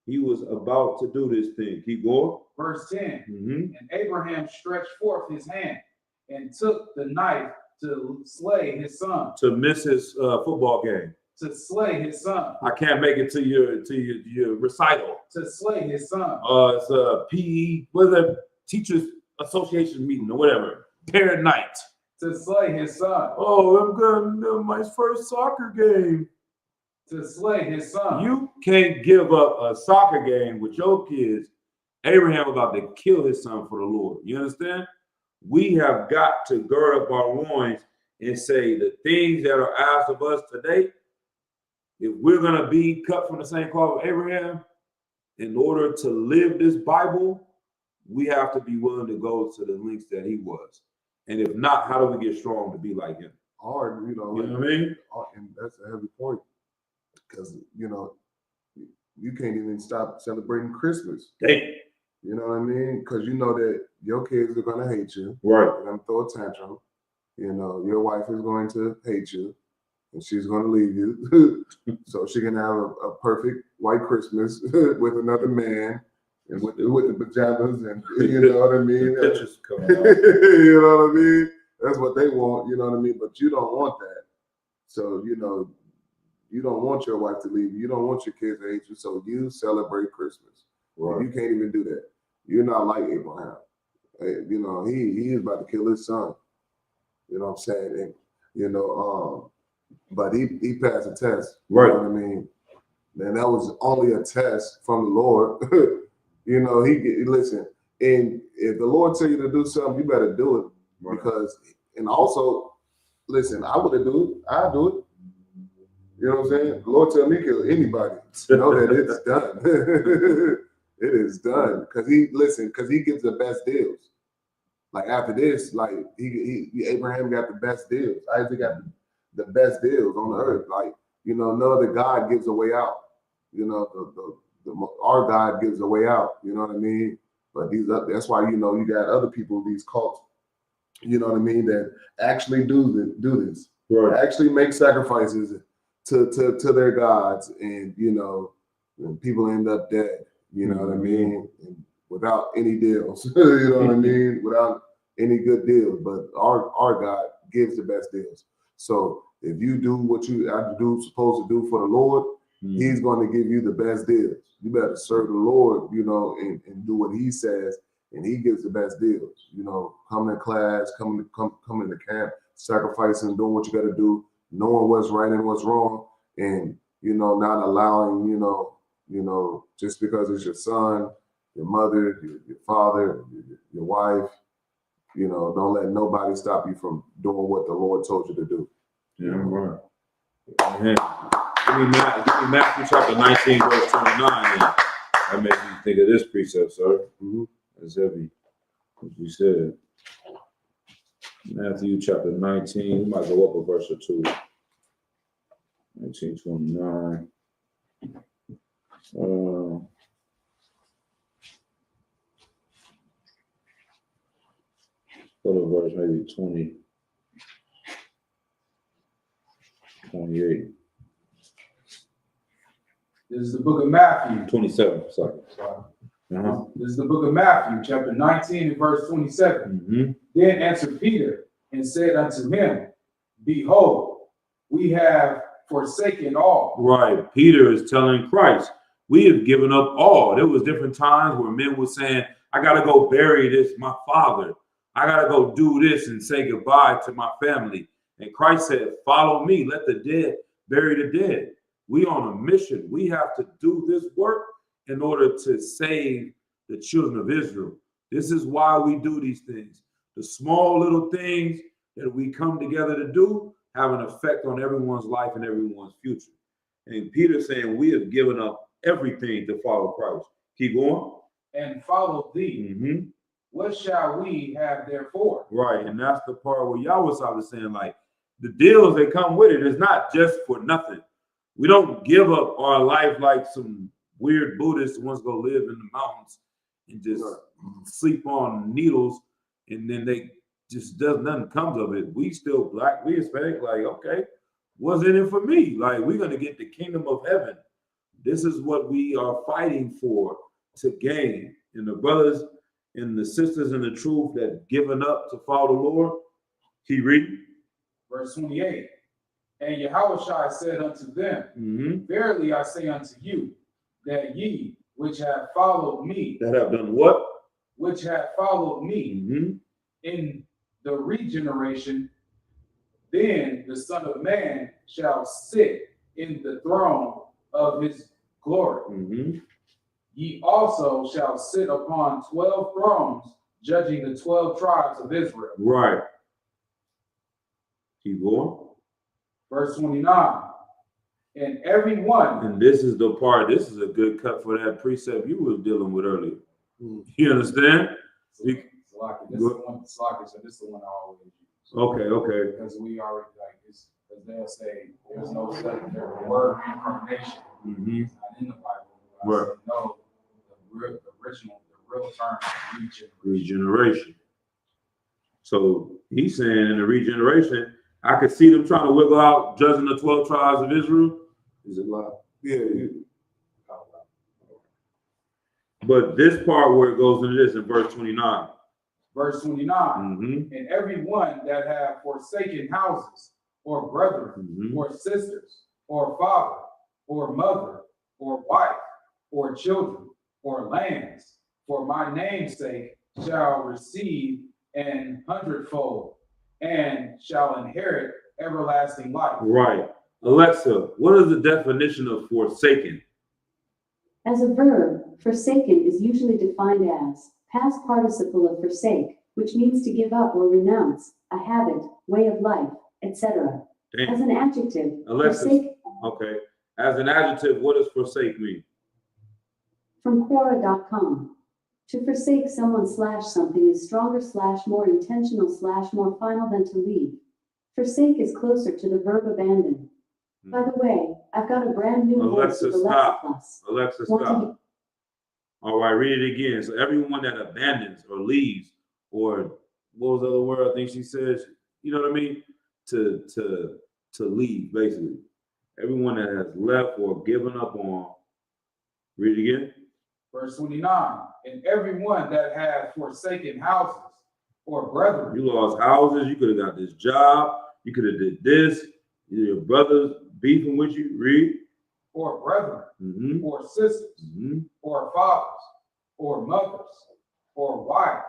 He was about to do this thing. Keep going. Verse 10, Mm-hmm. and Abraham stretched forth his hand and took the knife to slay his son. To miss his football game. To slay his son. I can't make it to your recital. To slay his son. It's a PE, what is that? Teachers Association meeting or whatever. Parent night. To slay his son. Oh, I'm going to my first soccer game. To slay his son. You can't give up a soccer game with your kids. Abraham about to kill his son for the Lord. You understand? We have got to gird up our loins and say the things that are asked of us today, if we're going to be cut from the same cloth of Abraham, in order to live this Bible, we have to be willing to go to the lengths that he was. And if not, how do we get strong to be like him? Or, You know what I mean? And that's a heavy point. Because, you can't even stop celebrating Christmas. Dang. You know what I mean? Because you know that your kids are going to hate you. Right. They're going to throw a tantrum. Your wife is going to hate you. And she's going to leave you. So she can have a perfect white Christmas with another man. And with the pajamas. And you know what I mean? Pictures coming out. You know what I mean? That's what they want. You know what I mean? But you don't want that. So, you don't want your wife to leave you. You don't want your kids to hate you. So you celebrate Christmas. Right. You can't even do that. You're not like Abraham. He is about to kill his son. You know what I'm saying? And, but he passed a test. You Right. know what I mean? And that was only a test from the Lord. Listen, and if the Lord tell you to do something, you better do it. Right. Because, and also, listen, I would do it. I'll do it. You know what I'm saying? The Lord tell me to kill anybody. Know that it's done. It is done. Because he gives the best deals. Like after this, like Abraham got the best deals. Isaac got the best deals on the earth. Like, no other God gives a way out. Our God gives a way out. You know what I mean? But that's why, you got other people, these cults, you know what I mean, that actually do this. Right. Actually make sacrifices to their gods, and and people end up dead. You know what I mean? And without any deals. You know what I mean? Without any good deals. But our God gives the best deals. So if you do what you are supposed to do for the Lord, He's going to give you the best deals. You better serve the Lord, and do what He says, and He gives the best deals. Come to class, come into camp, sacrificing, doing what you got to do, knowing what's right and what's wrong, and not allowing just because it's your son, your mother, your father, your wife, don't let nobody stop you from doing what the Lord told you to do. Yeah, right. Matthew chapter 19, verse 29. And that makes me think of this precept, sir. That's heavy, as you said. Matthew chapter 19. We might go up a verse or two. 19:29. Go to verse maybe 20, 28. This is the book of Matthew. 27, sorry. This is the book of Matthew, chapter 19 and verse 27. Then answered Peter and said unto him, Behold, we have forsaken all. Right. Peter is telling Christ, we have given up all. There was different times where men were saying, I got to go bury my father. I got to go do this and say goodbye to my family. And Christ said, follow me. Let the dead bury the dead. We on a mission. We have to do this work in order to save the children of Israel. This is why we do these things. The small little things that we come together to do have an effect on everyone's life and everyone's future. And Peter's saying we have given up everything to follow Christ. Keep going. And follow thee. What shall we have therefore? Right. And that's the part where Yahweh was saying, like, the deals that come with it is not just for nothing. We don't give up our life like some weird Buddhists who wants to go live in the mountains and just sleep on needles, and then they just nothing comes of it. We still black, we Hispanic, like, okay, what's in it for me? Like, we're gonna get the kingdom of heaven. This is what we are fighting for to gain. And the brothers and the sisters in the truth that given up to follow the Lord, keep reading. Verse 28. And Yahushua said unto them, Verily I say unto you, that ye which have followed me, that have done what? Which have followed me in the regeneration, then the Son of Man shall sit in the throne of his glory. Ye also shall sit upon 12 thrones, judging the 12 tribes of Israel. Right. Keep going. Verse 29. And every one. And this is the part, this is a good cut for that precept you were dealing with earlier. You understand? This is the one, so this is the one I always use. Okay. Because we already, like, this, because they'll say there's no such word reincarnation. It's not in the Bible. Right. Said, no, the real term is regeneration. So he's saying in the regeneration, I could see them trying to wiggle out judging the 12 tribes of Israel. Is it live? Yeah. But this part where it goes into this in verse 29. Verse 29. And every one that have forsaken houses, or brethren, or sisters, or father, or mother, or wife, or children, or lands, for my name's sake, shall receive an hundredfold, and shall inherit everlasting life. Right. Alexa, what is the definition of forsaken? As a verb, forsaken is usually defined as past participle of forsake, which means to give up or renounce, a habit, way of life, etc. As an adjective, Alexa, forsake. Okay. As an adjective, what does forsake mean? From Quora.com. To forsake someone / something is stronger / more intentional / more final than to leave. Forsake is closer to the verb abandon. By the way, I've got a brand new voice with Alexa Plus. Alexa, stop. All right, read it again. So everyone that abandons or leaves, or what was the other word I think she says, you know what I mean? To leave, basically. Everyone that has left or given up on. Read it again. Verse 29. And everyone that has forsaken houses or brethren. You lost houses, you could have got this job, you could have did this, your brothers beefing with you, read. Or brethren, or sisters, or fathers, or mothers, or wife,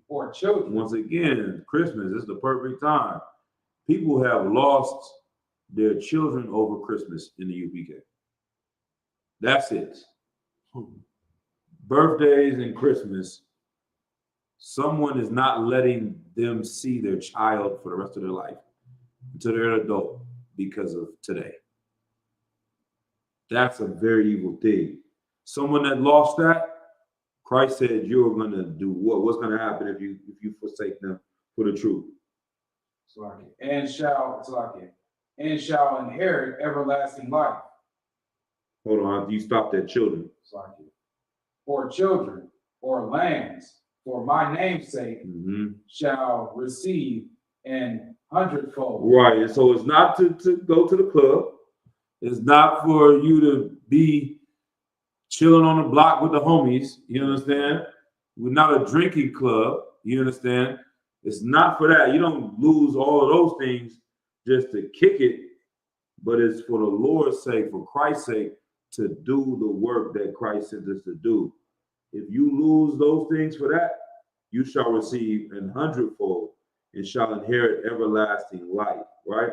or children. Once again, Christmas is the perfect time. People have lost their children over Christmas in the UPK. That's it. Birthdays and Christmas, someone is not letting them see their child for the rest of their life until they're an adult because of today. That's a very evil thing. Someone that lost that, Christ said you're gonna do what? What's gonna happen if you forsake them for the truth? And shall inherit everlasting life. Hold on, you stopped at children. For children or lands, for my name's sake, shall receive an hundredfold. Right, and so it's not to go to the club. It's not for you to be chilling on the block with the homies. You understand? We're not a drinking club. You understand? It's not for that. You don't lose all of those things just to kick it, but it's for the Lord's sake, for Christ's sake, to do the work that Christ sent us to do. If you lose those things for that, you shall receive an hundredfold and shall inherit everlasting life, right?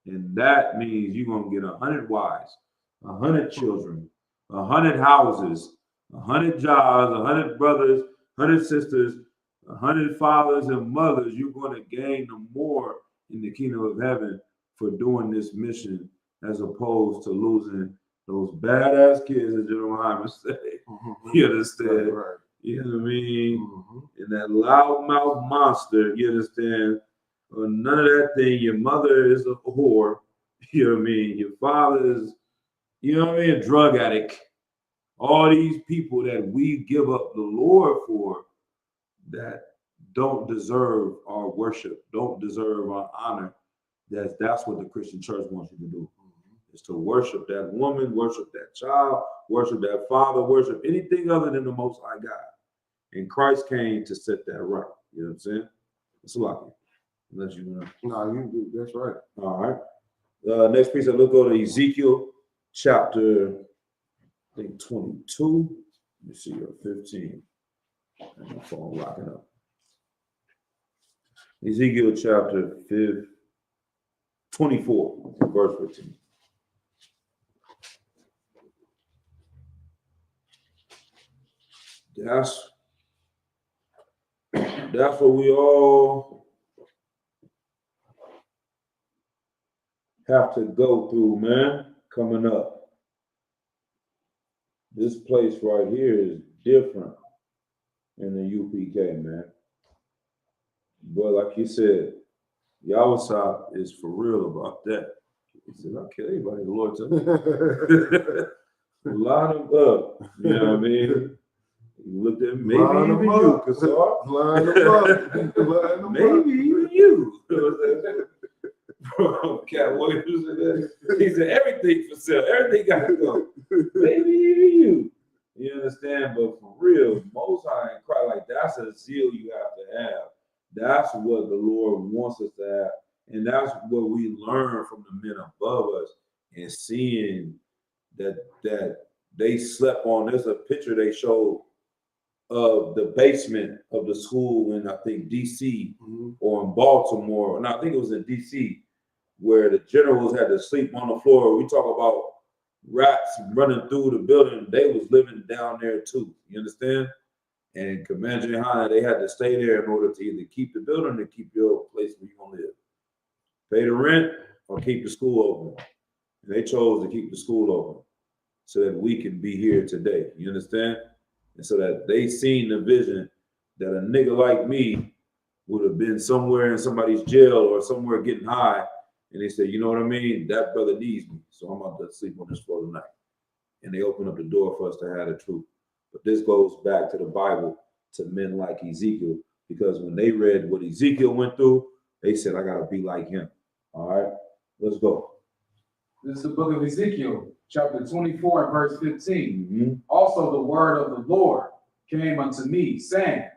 And that means you're going to get 100 wives, 100 children, 100 houses, 100 jobs, 100 brothers, 100 sisters, 100 fathers and mothers. You're going to gain the more in the kingdom of heaven for doing this mission, as opposed to losing those badass kids, as Jeremiah said. You understand? Right. You know what I mean? And that loudmouth monster, you understand? None of that thing. Your mother is a whore. You know what I mean? Your father is, you know what I mean, a drug addict. All these people that we give up the Lord for, that don't deserve our worship, don't deserve our honor. That's what the Christian church wants you to do. Is to worship that woman, worship that child, worship that father, worship anything other than the Most High God. And Christ came to set that right. You know what I'm saying? It's lucky. Unless you know. No, you do. That's right. All right. Next piece, let's go to Ezekiel chapter, I think 22. Let me see your 15. And my phone locking up. Ezekiel chapter 24, verse 15. That's what we all have to go through, man, coming up. This place right here is different in the UPK, man. But like you said, Yawasop is for real about that. He said, I'll kill anybody, the Lord told me. Line them up. You know what I mean? You looked at maybe Line even them you, up. Kassar. Line them up. Line them Maybe up. even you. Bro, Cat Williams said that. He said everything for sale. Everything got to go. Maybe even you. You understand? But for real, Most High and Christ, like that's a zeal you have to have. That's what the Lord wants us to have. And that's what we learn from the men above us, and seeing that they slept on. There's a picture they showed of the basement of the school in, I think, DC or in Baltimore. And I think it was in DC, where the generals had to sleep on the floor. We talk about rats running through the building. They was living down there too. You understand? And Command Johanna, they had to stay there in order to either keep the building or keep your place where you're gonna live. Pay the rent or keep the school open. And they chose to keep the school open so that we can be here today. You understand? And so that they seen the vision that a nigga like me would have been somewhere in somebody's jail or somewhere getting high. And they said, you know what I mean? That brother needs me. So I'm about to sleep on this floor tonight. And they opened up the door for us to have the truth. But this goes back to the Bible, to men like Ezekiel, because when they read what Ezekiel went through, they said, I got to be like him. All right, let's go. This is the book of Ezekiel, chapter 24 and verse 15. Also the word of the Lord came unto me, saying,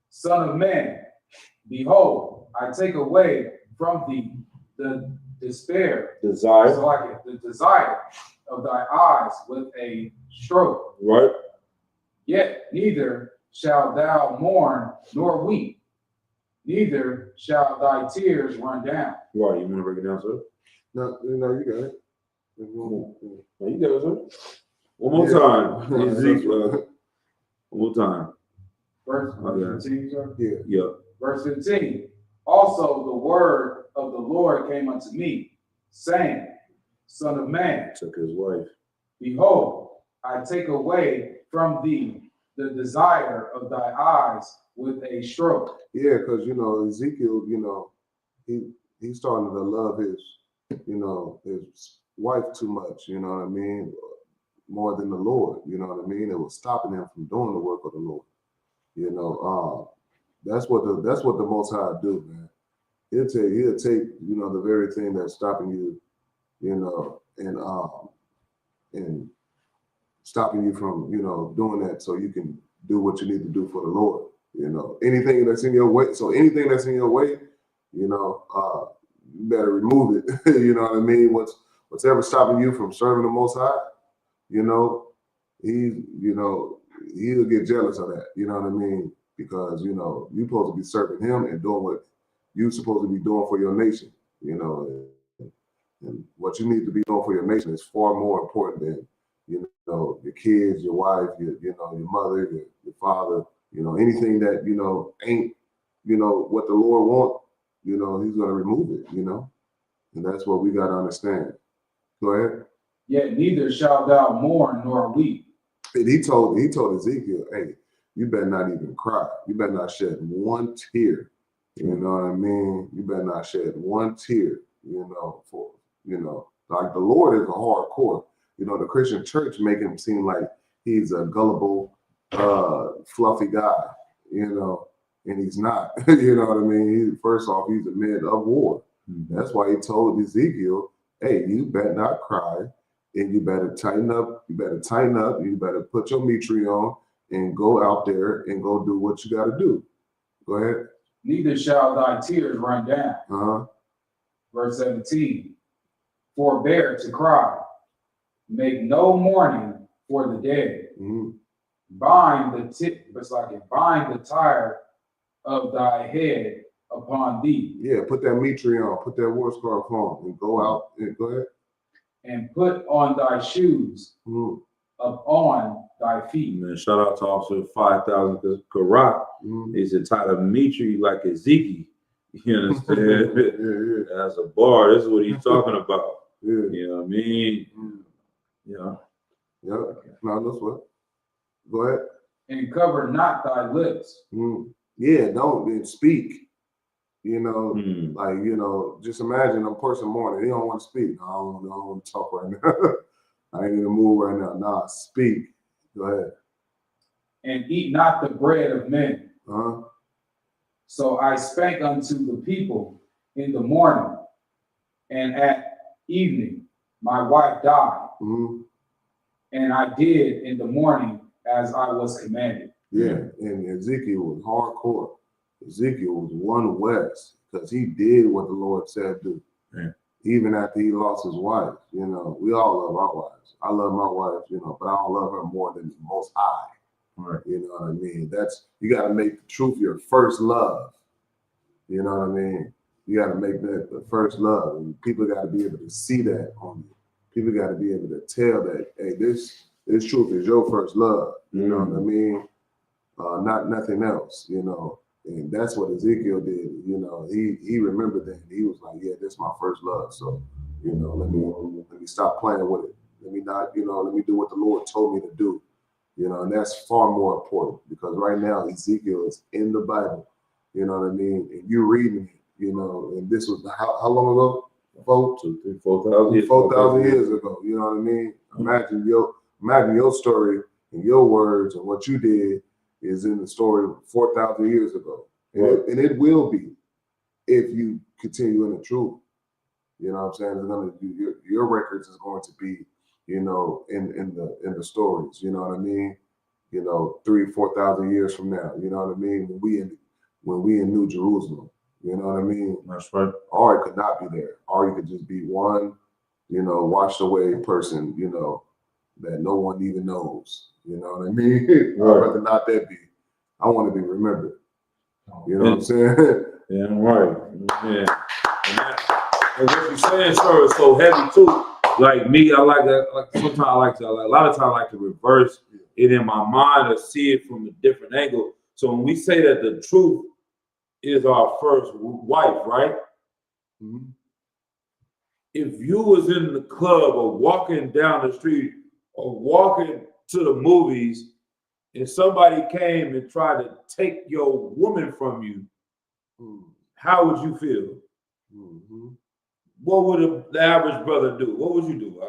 Son of man, behold, I take away from thee the desire of thy eyes with a stroke. Right. Yet neither shalt thou mourn nor weep, neither shall thy tears run down. Right, you want to break it down, sir? No, you got it. No, you got it, sir. One more time. Ezekiel. One more time. Verse 15, sir? Yeah. Verse 15. Also the word of the Lord came unto me, saying, Son of man, Took his wife. behold, I take away from thee the desire of thy eyes with a stroke. Yeah, because Ezekiel, he's starting to love his wife too much. You know what I mean? More than the Lord. You know what I mean? It was stopping him from doing the work of the Lord. That's what the Most High do, man. He'll take the very thing that's stopping you, and stopping you from doing that, so you can do what you need to do for the Lord. Anything that's in your way. So anything that's in your way, you better remove it. You know what I mean? What's ever stopping you from serving the Most High, he'll get jealous of that. You know what I mean? Because you're supposed to be serving him and doing what you're supposed to be doing for your nation. And what you need to be doing for your nation is far more important than your kids, your wife, your mother, your father. Anything that ain't what the Lord wants. He's gonna remove it. And that's what we gotta understand. Go ahead. Yet neither shalt thou mourn nor weep. And he told Ezekiel, hey, you better not even cry. You better not shed one tear. You know what I mean? You better not shed one tear, like the Lord is a hardcore. The Christian church make him seem like he's a gullible, fluffy guy, and he's not. You know what I mean? First off, he's a man of war. Mm-hmm. That's why he told Ezekiel, hey, you better not cry, and you better tighten up. You better put your mitre on and go out there and go do what you got to do. Go ahead. Neither shall thy tears run down. Uh-huh. Verse 17. Forbear to cry. Make no mourning for the dead. Mm-hmm. Bind the tire of thy head upon thee. Yeah, put that mitre on, put that war scarf on, and go out and go ahead. And put on thy shoes upon thy feet. Man, shout out to Officer 5000 Karat. He said, tie the mitre like Ezekiel. You understand? Yeah. That's a bar. This is what he's talking about. Yeah. You know what I mean? Yeah. No, that's what. Go ahead. And cover not thy lips. Yeah, don't speak. Just imagine a person mourning. He don't want to speak. No, I don't want to talk right now. I ain't in the mood right now. Nah, speak. Go ahead. And eat not the bread of men. Uh-huh. So I spake unto the people in the morning, and at evening my wife died. Mm-hmm. And I did in the morning as I was commanded. Yeah, and Ezekiel was hardcore. Ezekiel was one west because he did what the Lord said do. Yeah. Even after he lost his wife, we all love our wives. I love my wife, but I don't love her more than the Most High. Right. You know what I mean? You got to make the truth your first love. You know what I mean? You got to make that the first love, and people got to be able to see that on you. People got to be able to tell that, hey, this truth is your first love. You know what I mean? Not nothing else. And that's what Ezekiel did. He remembered that. He was like, yeah, this is my first love. So, let me stop playing with it. Let me not, let me do what the Lord told me to do. And that's far more important because right now Ezekiel is in the Bible. You know what I mean? And you're reading it, and this was how long ago? 4,000 years ago. You know what I mean? Imagine your story and your words and what you did is in the story 4,000 years ago. And it will be if you continue in the truth. You know what I'm saying? Your records is going to be, in the stories. You know what I mean? 3,000-4,000 years from now. You know what I mean? When we in New Jerusalem. You know what I mean? That's right. Or it could not be there. Or you could just be one, washed away person, that no one even knows. You know what I mean? Right. I'd rather not that be. I want to be remembered. You know what I'm saying? Yeah, right. Yeah. And what you're saying, sir, is so heavy too. Like me, I like that. Like sometimes a lot of times I like to reverse it in my mind or see it from a different angle. So when we say that the truth is our first wife, right? Mm-hmm. if you was in the club or walking down the street or walking to the movies and somebody came and tried to take your woman from you, how would you feel? What would the average brother do? What would you do?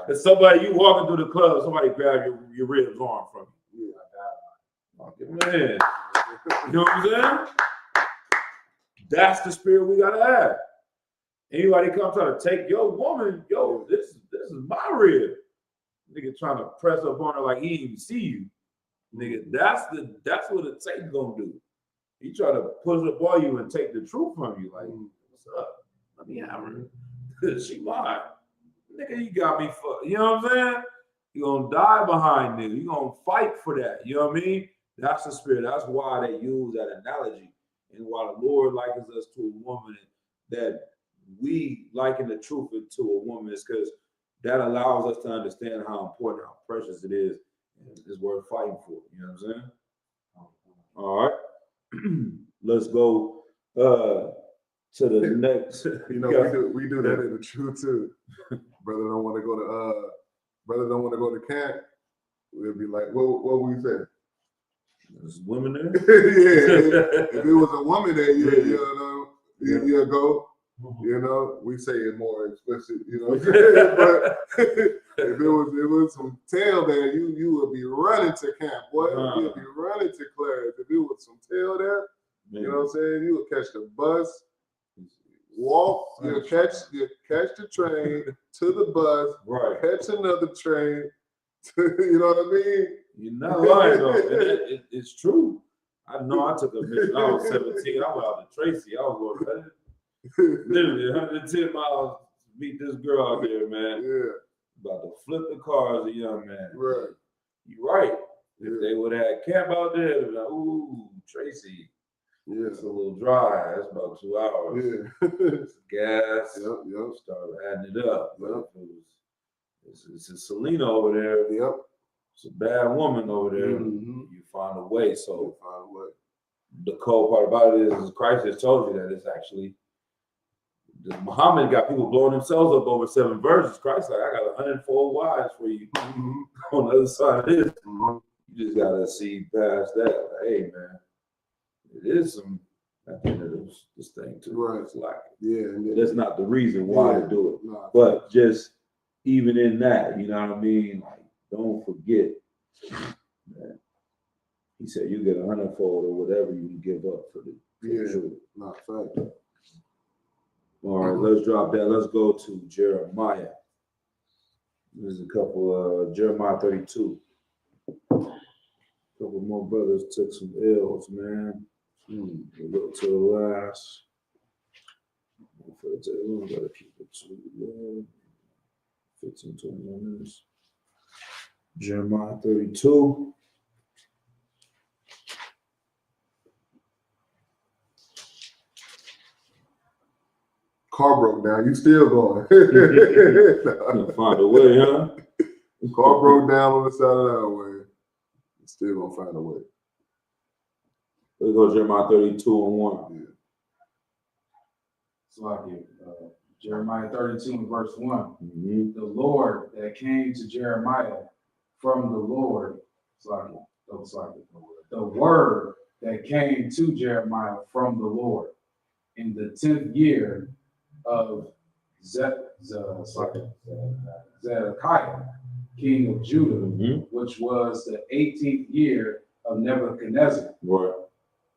If somebody, you walking through the club, somebody grab your ribs arm from you. Man, you know what I'm saying? That's the spirit we gotta have. Anybody come try to take your woman, yo, this is my rib. Nigga trying to press up on her like he didn't even see you. Nigga, that's what a Satan gonna do. He try to push up on you and take the truth from you. Like, what's up? Let me have her. She mine. Nigga, you got me fucked. You know what I'm saying? You gonna die behind nigga. You gonna fight for that. You know what I mean? That's the spirit. That's why they use that analogy. And why the Lord likens us to a woman, that we liken the truth to a woman, is because that allows us to understand how important, how precious it is, and it's worth fighting for. You know what I'm saying? All right. Let's go to the next. You know, we do that in the truth too. Brother don't want to go to camp. We'll be like, what we say? There's women there. Yeah, if it was a woman there, you'll go. You know, we say it more explicit. You know, but if it was some tail there, you would be running to camp. Boy, you'd be running to class. If it was some tail there, you know what I'm saying? You would catch the bus, walk. You'll catch the train to the bus, right? Catch another train. You know what I mean? You're not lying though. It's true. I know I took a mission. I was 17. I went out to Tracy. I was going literally 110 miles to meet this girl out there, man. Yeah. About to flip the car as a young man. Right. You're right. If they would have had camp out there, they'd be like, ooh, Tracy. Yeah. It's a little dry. That's about 2 hours. Yeah. It's gas. Yep. Started adding it up. Yep. It's a Selena over there. Yep. It's a bad woman over there. Mm-hmm. You find a way. So you find a way. The cold part about it is Christ has told you that it's actually Muhammad got people blowing themselves up over 7 verses. Christ like, I got 104 wives for you on the other side of this. You just gotta see past that. Like, hey man, it is some at the end of this thing too. Right. It's like that's not the reason why to do it. No. But just even in that, you know what I mean? Like, don't forget that he said you get 100-fold or whatever you give up for the truth. Not fact. All right, let's drop that. Let's go to Jeremiah. There's a couple Jeremiah 32. A couple more brothers took some L's, man. We'll go to the last. We gotta keep it to 15, 21 minutes. Jeremiah 32. Car broke down. You still going? Gonna find a way, huh? Car broke down on the side of the highway. You still gonna find a way. Let's go to Jeremiah 32 and 1. Yeah. So I give Jeremiah 32 and verse 1. Mm-hmm. The Lord that came to Jeremiah from the Lord. The word that came to Jeremiah from the Lord in the 10th year of Zedekiah, king of Judah, which was the 18th year of Nebuchadnezzar. Right.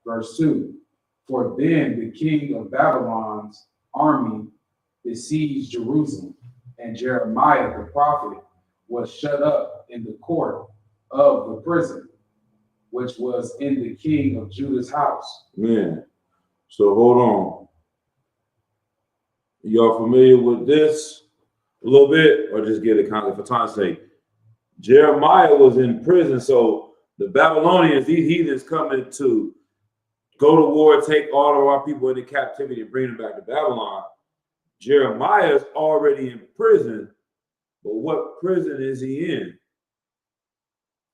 Verse 2, for then the king of Babylon's army besieged Jerusalem, and Jeremiah the prophet was shut up in the court of the prison, which was in the king of Judah's house. Man, so hold on. Y'all familiar with this a little bit, or just get it kind of for time's sake? Jeremiah was in prison, so the Babylonians, these heathens, coming to go to war, take all of our people into captivity and bring them back to Babylon. Jeremiah is already in prison, but what prison is he in?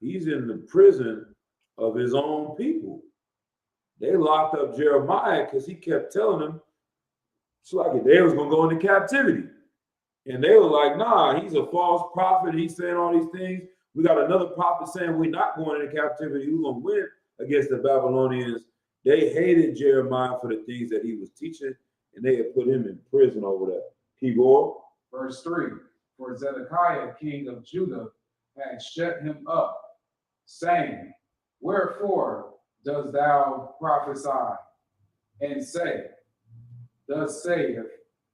He's in the prison of his own people. They locked up Jeremiah because he kept telling them, It's like they was gonna go into captivity. And they were like, nah, he's a false prophet. He's saying all these things. We got another prophet saying we're not going into captivity. We're gonna win against the Babylonians. They hated Jeremiah for the things that he was teaching, and they had put him in prison over that. Keep going. Verse 3, for Zedekiah, king of Judah, had shut him up, saying, wherefore dost thou prophesy and say, thus saith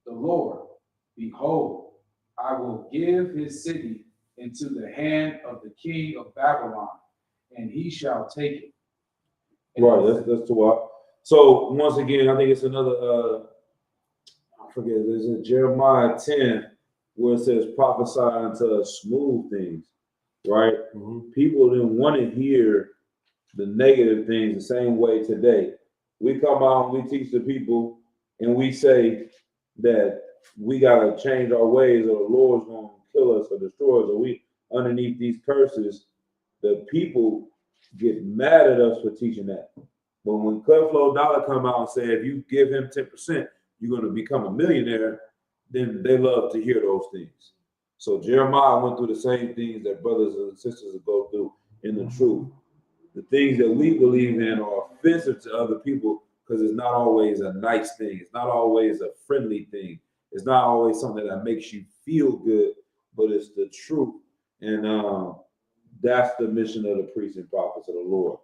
the Lord, behold, I will give his city into the hand of the king of Babylon, and he shall take it. Right, that's to what. So once again, I think it's another I forget, there's in Jeremiah 10 where it says prophesy unto us smooth things, right? Mhm. People didn't want to hear the negative things the same way today. We come out and we teach the people and we say that we gotta change our ways or the Lord's gonna kill us or destroy us, or we underneath these curses. The people get mad at us for teaching that. But when Creflo Dollar come out and say if you give him 10%, you're gonna become a millionaire, then they love to hear those things. So Jeremiah went through the same things that brothers and sisters go through in the truth. The things that we believe in are offensive to other people because it's not always a nice thing. It's not always a friendly thing. It's not always something that makes you feel good, but it's the truth. And that's the mission of the priests and prophets of the Lord.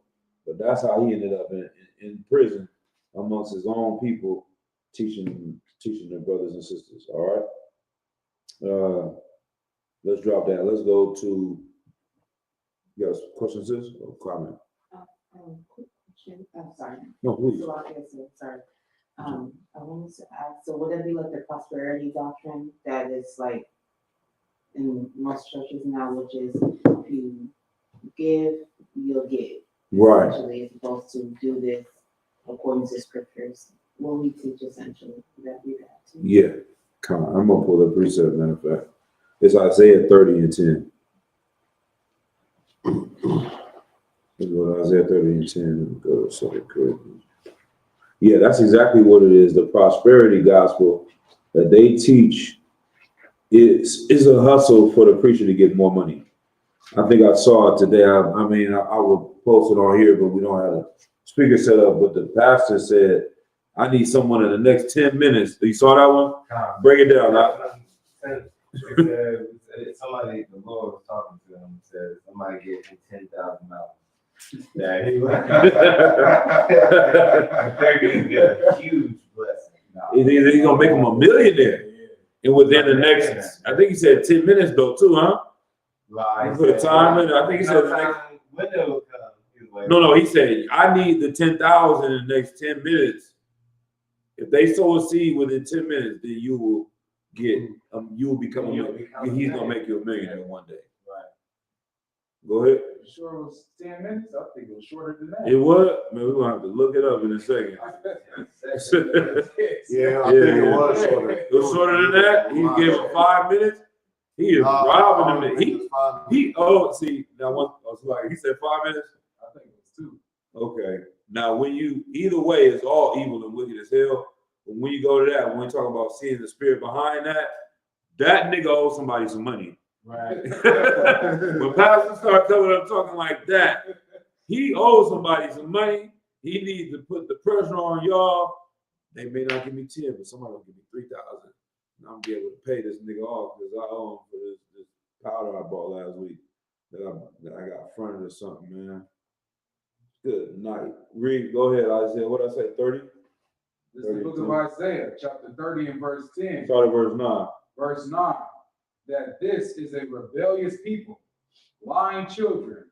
But that's how he ended up in prison amongst his own people, teaching their brothers and sisters. All right. Let's drop that. Let's go to, you got questions, sis, or comment? Quick question. I'm sorry. No, please. Sorry. I wanted to ask, so would that be like the prosperity doctrine that is like in most churches now, which is if you give, you'll get. Right. Essentially, as opposed to do this according to scriptures. What we teach essentially, would that be that too? Yeah. Come on. I'm going to pull the precept, matter of fact. It's Isaiah 30 and 10. Let's go to Isaiah 30 and 10 and go to 2 Corinthians. Yeah, that's exactly what it is. The prosperity gospel that they teach is a hustle for the preacher to get more money. I think I saw it today. I will post it on here, but we don't have a speaker set up. But the pastor said, I need someone in the next 10 minutes. You saw that one? Break it down. Somebody, the Lord was talking to him and said, somebody gave him $10,000. Yeah, he was. They're gonna get a huge blessing. He's gonna make him a millionaire. And within the next, I think he said 10 minutes though, too, huh? Like, Put a time in. I think he said the next. Window will come. No, he said, I need the 10,000 in the next 10 minutes. If they sow a seed within 10 minutes, then you will get, you will become a millionaire. He's gonna make you a millionaire one day. Right. Go ahead. You sure it was 10 minutes? I think it was shorter than that. It was? Man, we're gonna have to look it up in a second. Yeah, I think it was shorter. It was shorter than that. He gave him 5 minutes. He is robbing him. See, now one, I was like, he said 5 minutes. I think it was 2. Okay. Now, when you, either way, it's all evil and wicked as hell. But when you go to that, when we talk about seeing the spirit behind that, that nigga owes somebody some money. Right. When pastors start coming up talking like that, he owes somebody some money. He needs to put the pressure on y'all. They may not give me 10, but somebody will give me 3,000. And I'm be able to pay this nigga off because I owe him for this powder I bought last week that I got fronted or something, man. Good night. Read, go ahead, Isaiah. What did I say, 30? This is the book of Isaiah, chapter 30 and verse 10. Start at verse 9. Verse 9, that this is a rebellious people, lying children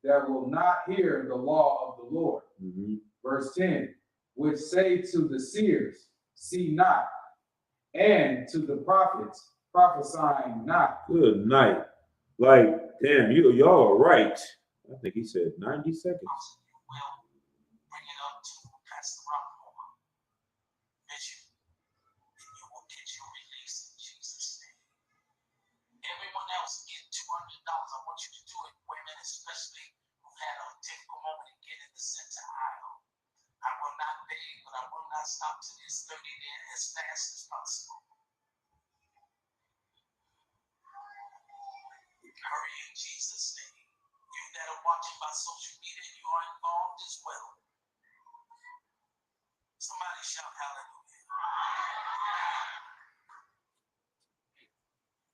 that will not hear the law of the Lord. Mm-hmm. Verse 10, which say to the seers, see not, and to the prophets, prophesying not. Good night. Like, damn, y'all are right. I think he said 90 seconds. Bring it up to Pastor Rockmore, Bishop, and you will get your release in Jesus' name. Everyone else get $200. I want you to do it. Women, especially who had a difficult moment and get in the center aisle. I will not beg, but I will not stop to this fast as possible. Hurry in Jesus' name. You that are watching by social media, you are involved as well. Somebody shout hallelujah.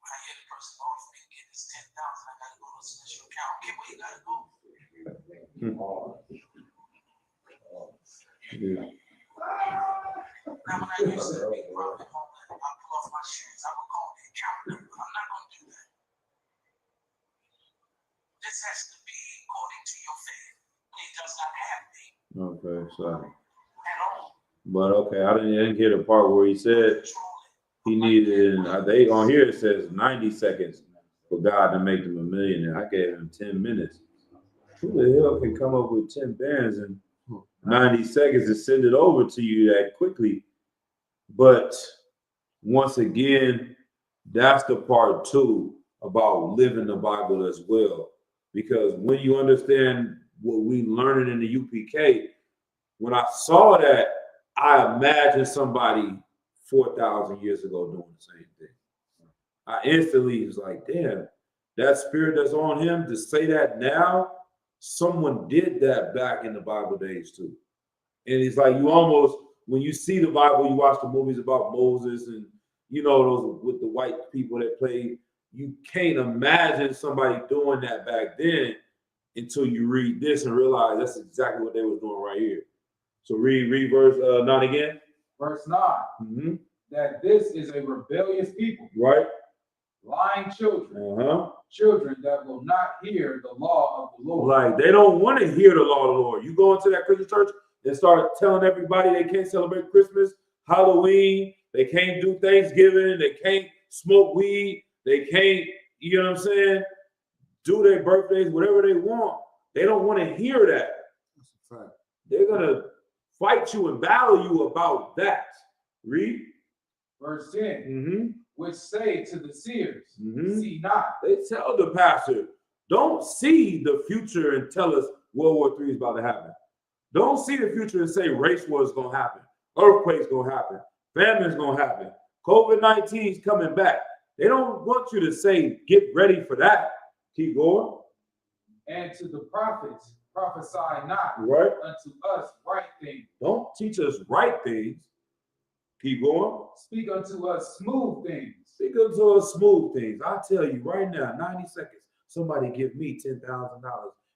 I hear the person, Lord, if we can get this 10,000, I gotta go to a special account. Okay, where you gotta go? Now, when I used to be prophet home, I pull off my shoes, I would call the account number. I'm not gonna do that. This has to be according to your faith. It does not have me Okay, sorry. at all. But okay, I didn't hear the part where he said he needed, they on here it says 90 seconds for God to make him a millionaire. I gave him 10 minutes. Who the hell can come up with 10 bands in 90 seconds and send it over to you that quickly? But once again, that's the part too about living the Bible as well. Because when you understand what we learning in the UPK, when I saw that, I imagined somebody 4,000 years ago doing the same thing. I instantly was like, damn, that spirit that's on him to say that now, someone did that back in the Bible days too. And it's like you almost, when you see the Bible, you watch the movies about Moses and you know those with the white people that play, you can't imagine somebody doing that back then until you read this and realize that's exactly what they was doing right here. So read verse 9 again. Verse 9, Mm-hmm. that this is a rebellious people, Right. lying children, Uh-huh. children that will not hear the law of the Lord. Like they don't want to hear the law of the Lord. You go into that Christian church and start telling everybody they can't celebrate Christmas, Halloween, they can't do Thanksgiving, they can't smoke weed, they can't, you know what I'm saying, do their birthdays, whatever they want. They don't want to hear that. That's a fact. They're gonna fight you and battle you about that. Read. Verse 10, Mm-hmm. which say to the seers, Mm-hmm. see not. They tell the pastor, don't see the future and tell us World War III is about to happen. Don't see the future and say race war is going to happen, earthquakes going to happen, famine's going to happen, COVID-19 is coming back. They don't want you to say, get ready for that. Keep going. And to the prophets, prophesy not Right. unto us right things. Don't teach us right things. Keep going. Speak unto us smooth things. Speak unto us smooth things. I tell you right now, 90 seconds, somebody give me $10,000,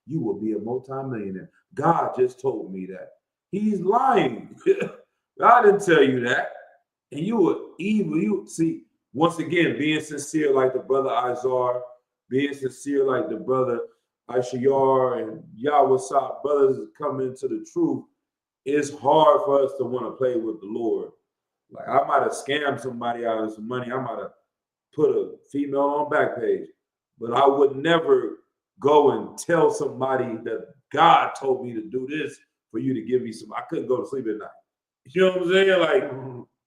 you will be a multimillionaire. God just told me that. He's lying. God didn't tell you that. And you were evil. You see, once again, being sincere like the brother Izar, being sincere like the brother Ishayar and Yahweh, brothers coming to the truth, it's hard for us to want to play with the Lord. Like I might have scammed somebody out of some money. I might have put a female on back page, but I would never go and tell somebody that God told me to do this for you to give me some. I couldn't go to sleep at night. You know what I'm saying? Like,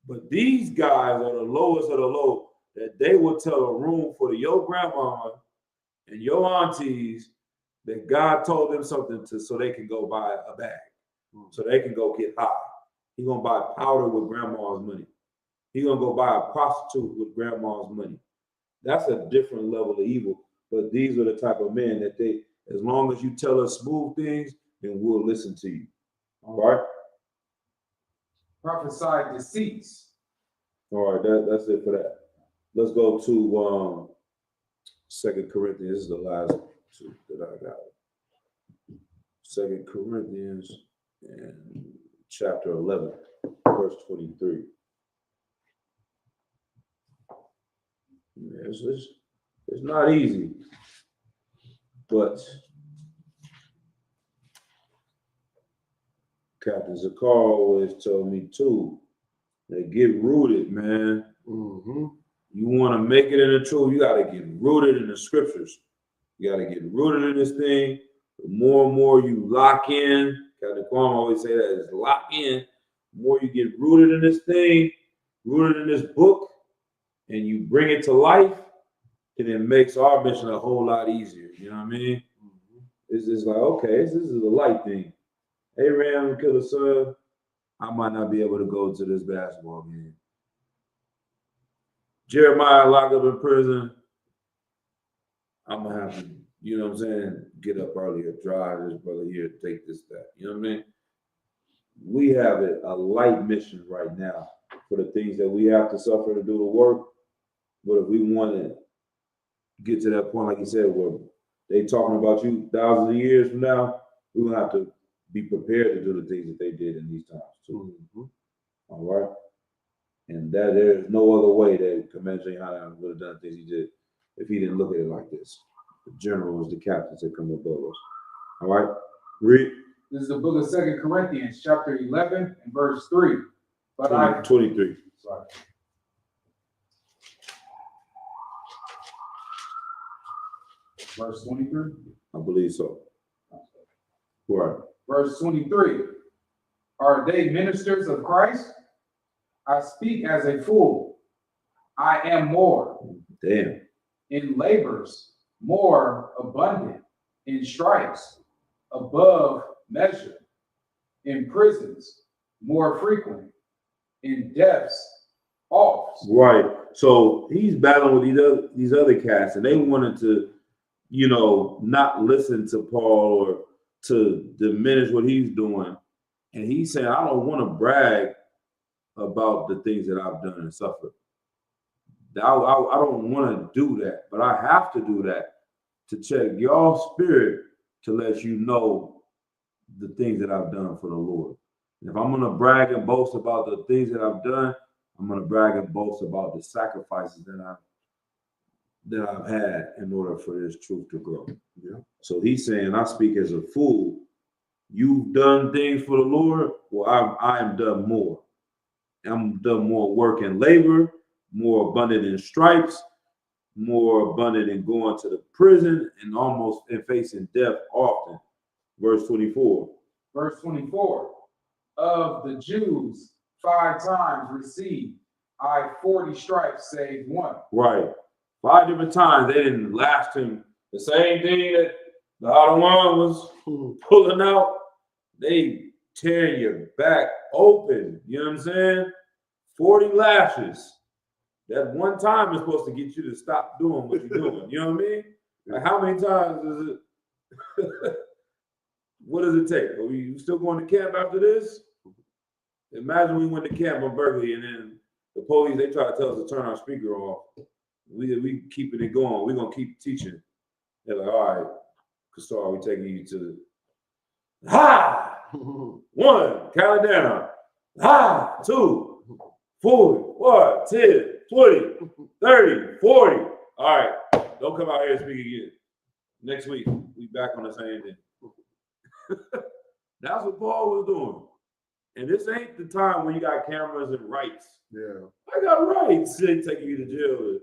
but these guys are the lowest of the low that they will tell a room for your grandma and your aunties that God told them something to so they can go buy a bag, so they can go get high. He's gonna buy powder with grandma's money. He's gonna go buy a prostitute with grandma's money. That's a different level of evil. But these are the type of men that they, as long as you tell us smooth things, then we'll listen to you. All right. Prophesy deceits. All right, that's it for that. Let's go to 2 Corinthians. This is the last two that I got. 2 Corinthians and chapter 11, verse 23. It's not easy, but Captain Zakar always told me too, that get rooted, man. Mm-hmm. You want to make it in the truth, you got to get rooted in the scriptures. You got to get rooted in this thing. The more and more you lock in, Captain Kwame always say that, is lock in. The more you get rooted in this thing, rooted in this book, and you bring it to life, then it makes our mission a whole lot easier. You know what I mean? Mm-hmm. It's just like, okay, this is a light thing. Hey, Ram, Killer Son, I might not be able to go to this basketball game. Jeremiah locked up in prison, I'm gonna have to, you know what I'm saying, get up earlier, drive this brother here, take this, that. You know what I mean? We have a light mission right now for the things that we have to suffer to do the work. But if we want to get to that point, like you said, where they talking about you thousands of years from now, we're gonna have to be prepared to do the things that they did in these times too. All right. And that there's no other way that Commander Yohanan would have done things he did if he didn't look at it like this. The generals, the captains that come above us. All right. Read. This is the book of 2 Corinthians, chapter 11 and verse 3. But 23. Sorry. Verse 23. I believe so. Right. Verse 23. Are they ministers of Christ? I speak as a fool. I am more. Damn. In labors, more abundant. In stripes, above measure. In prisons, more frequent. In deaths, oft. Right. So he's battling with these other cats, and they wanted to, you know, not listen to Paul or to diminish what he's doing. And he's saying, I don't want to brag about the things that I've done and suffered. I don't want to do that, but I have to do that to check your spirit to let you know the things that I've done for the Lord. And if I'm going to brag and boast about the things that I've done, I'm going to brag and boast about the sacrifices that I've had in order for this truth to grow. Yeah. So he's saying, I speak as a fool. You've done things for the Lord. Well, I am done more. I'm done more work and labor, more abundant in stripes, more abundant in going to the prison and almost in facing death often. Verse 24. Verse 24. Of the Jews, 5 times received I 40 stripes, save one. Right. 5 different times they didn't last him. The same thing that the other one was pulling out. They tear your back open. You know what I'm saying? 40 lashes. That one time is supposed to get you to stop doing what you're doing. You know what I mean? Like how many times is it? What does it take? Are you still going to camp after this? Imagine we went to camp on Berkeley and then the police, they try to tell us to turn our speaker off. We keeping it going. We're going to keep teaching. They're like, all right, Casar, we're taking you to the ha! 1, count it down. Ha! 2, 40, what? 10, 20, 30, 40. All right, don't come out here and speak again. Next week, we back on the same thing. That's what Paul was doing. And this ain't the time when you got cameras and rights. Yeah. I got rights. They taking you to jail.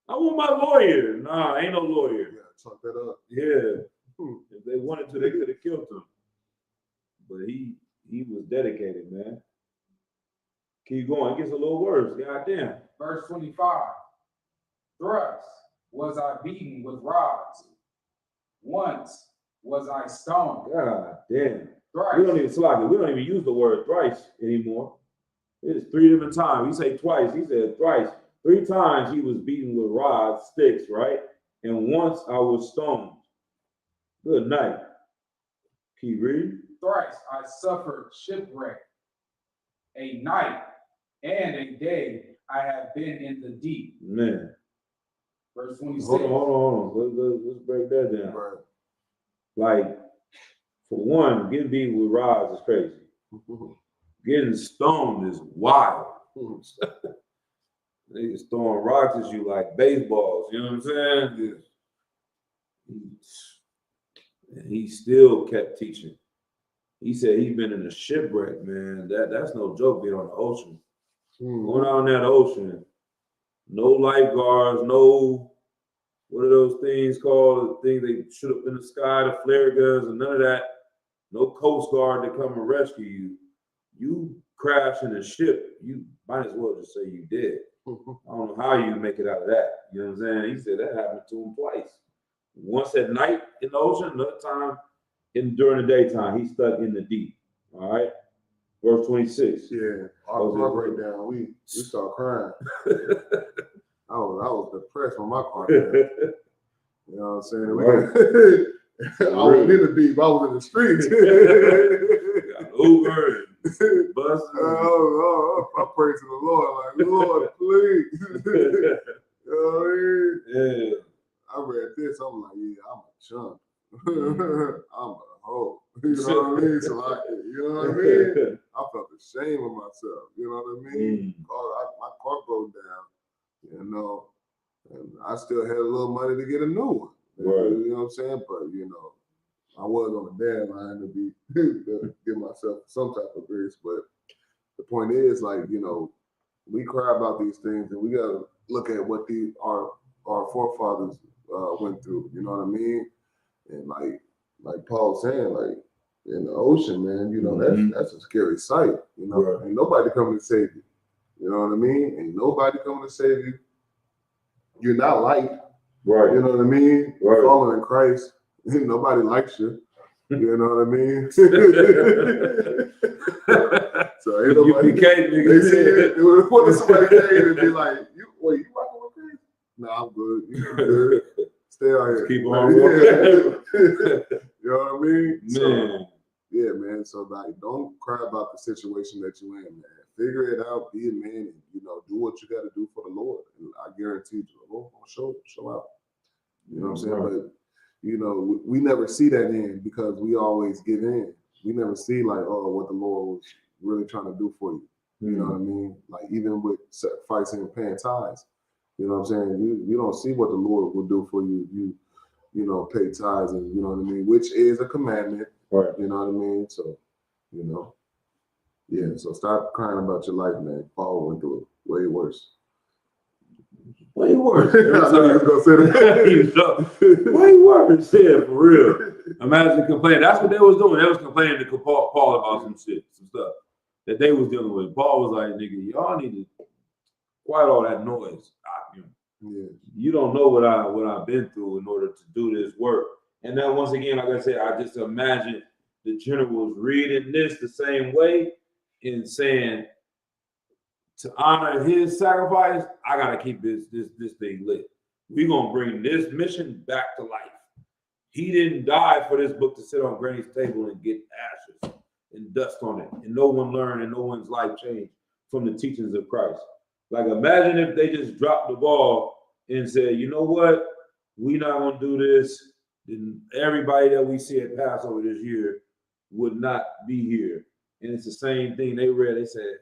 I want my lawyer. Nah, ain't no lawyer. Yeah, chalk that up. Yeah. If they wanted to, they could have killed him. But he was dedicated, man. Keep going. It gets a little worse. Goddamn. Verse 25. Thrice was I beaten with rods. Once was I stoned. God damn. Thrice. We don't even slack it. We don't even use the word thrice anymore. It is 3 different times. He say twice. He said thrice. 3 times he was beaten with rods, sticks, right? And once I was stoned. Good night. Keep reading. Thrice I suffered shipwreck. A night and a day I have been in the deep. Man. Verse 26. Hold on. Let's break that down. Right. Like, for one, getting beat with rods is crazy. Getting stoned is wild. They just throwing rocks at you like baseballs. You know what I'm saying? And he still kept teaching. He said he's been in a shipwreck, man. That's no joke being on the ocean. Going out in that ocean, no lifeguards, no, what are those things called? The things they shoot up in the sky, the flare guns, and none of that. No Coast Guard to come and rescue you. You crash in a ship, you might as well just say you did. I don't know how you make it out of that. You know what I'm saying? He said that happened to him twice. Once at night in the ocean, another time during the daytime. He's stuck in the deep. All right. Verse 26. Yeah. Our breakdown, we start crying. I was depressed when my car crashed. You know what I'm saying? Right. I was in the deep. I was in the streets. Uber and buses. I pray to the Lord, like, Lord, please. You know what I mean? Yeah. I read this, I'm like, yeah, I'm a chump. Mm. I'm a hoe. You know what I mean? So you know what I mean? I felt ashamed of myself. You know what I mean? My car broke down, you know, and I still had a little money to get a new one. Right. You know what I'm saying? But, you know, I was on the deadline to give myself some type of grace. But the point is, like, you know, we cry about these things, and we gotta look at what our forefathers went through. You know what I mean? And like Paul saying, like in the ocean, man, you know, that's a scary sight. You know, Right. ain't nobody coming to save you. You know what I mean? Ain't nobody coming to save you. You're not liked. Right. You know what I mean? Right. Following Christ, nobody likes you. You know what I mean? So ain't nobody. They see it. What if somebody came and be like, "You rocking with Chris?" No, I'm good. You good? Stay out here. Keep on You know what I mean? Man. So, yeah, man. So like, don't cry about the situation that you in, man. Figure it out. Be a man, and you know, do what you got to do for the Lord. And I guarantee you, the Lord will show out. You know what I'm saying? Right. But you know, we never see that end because we always give in. We never see like, oh, what the Lord was really trying to do for you. You know what I mean? Like even with sacrificing and paying tithes, you know what I'm saying? You don't see what the Lord will do for you. You know, pay tithes, and you know what I mean, which is a commandment. Right. You know what I mean? So, you know, yeah. So stop crying about your life, man. Paul went through it way worse. Way worse. I knew you was gonna say that. Way worse. Yeah, for real. Imagine complaining. That's what they was doing. They was complaining to Paul about some shit, some stuff that they was dealing with. Paul was like, nigga, y'all need to quiet all that noise. Yeah. You don't know what I've been through in order to do this work. And then once again, like I said, I just imagine the generals reading this the same way and saying, to honor his sacrifice, I gotta keep this thing lit. We're gonna bring this mission back to life. He didn't die for this book to sit on Granny's table and get ashes and dust on it, and no one learned and no one's life changed from the teachings of Christ. Like imagine if they just dropped the ball and said, you know what, we're not gonna do this. Then everybody that we see at Passover this year would not be here. And it's the same thing they read. They said,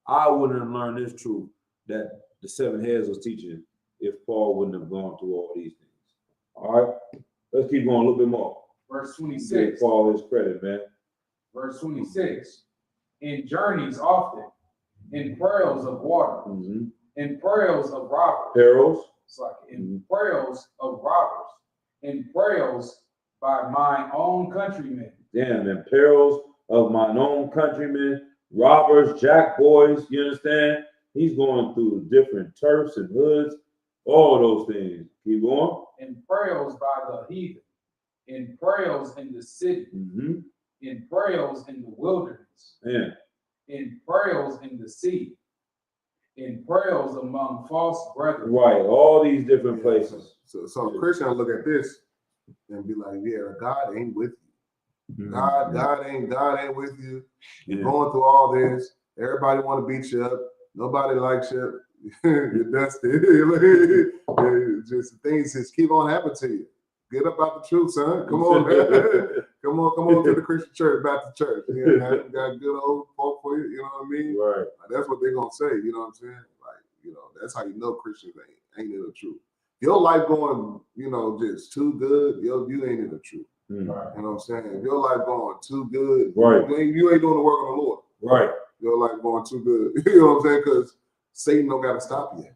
I wouldn't have learned this truth that the seven heads was teaching if Paul wouldn't have gone through all these things. All right, let's keep going a little bit more. Verse Give 26. Paul his credit, man. Verse 26. In journeys often, in perils of water, in perils of robbers. Perils. It's like in perils of robbers, in perils by mine own countrymen. Damn, in perils of mine own countrymen, robbers, jack boys, you understand? He's going through different turfs and hoods, all those things. Keep going. In perils by the heathen, in perils in the city, in perils in the wilderness, in perils in the sea, in perils among false brethren. Right, all these different places. So a Christian will look at this and be like, yeah, God ain't with you. God ain't with you. You're going through all this. Everybody want to beat you up. Nobody likes you. You're dusty. Just things just keep on happening to you. Get up out the truth, son. Come on, come on to the Christian church, Baptist church. You got good old folk for you. You know what I mean? Right. That's what they're gonna say. You know what I'm saying? Like, you know, that's how you know Christians ain't in the truth. Your life going, you know, just too good. You ain't in the truth. Right. You know what I'm saying? If your life going too good, right? You ain't doing the work of the Lord. Right. Your life going too good. You know what I'm saying? Because Satan don't got to stop you.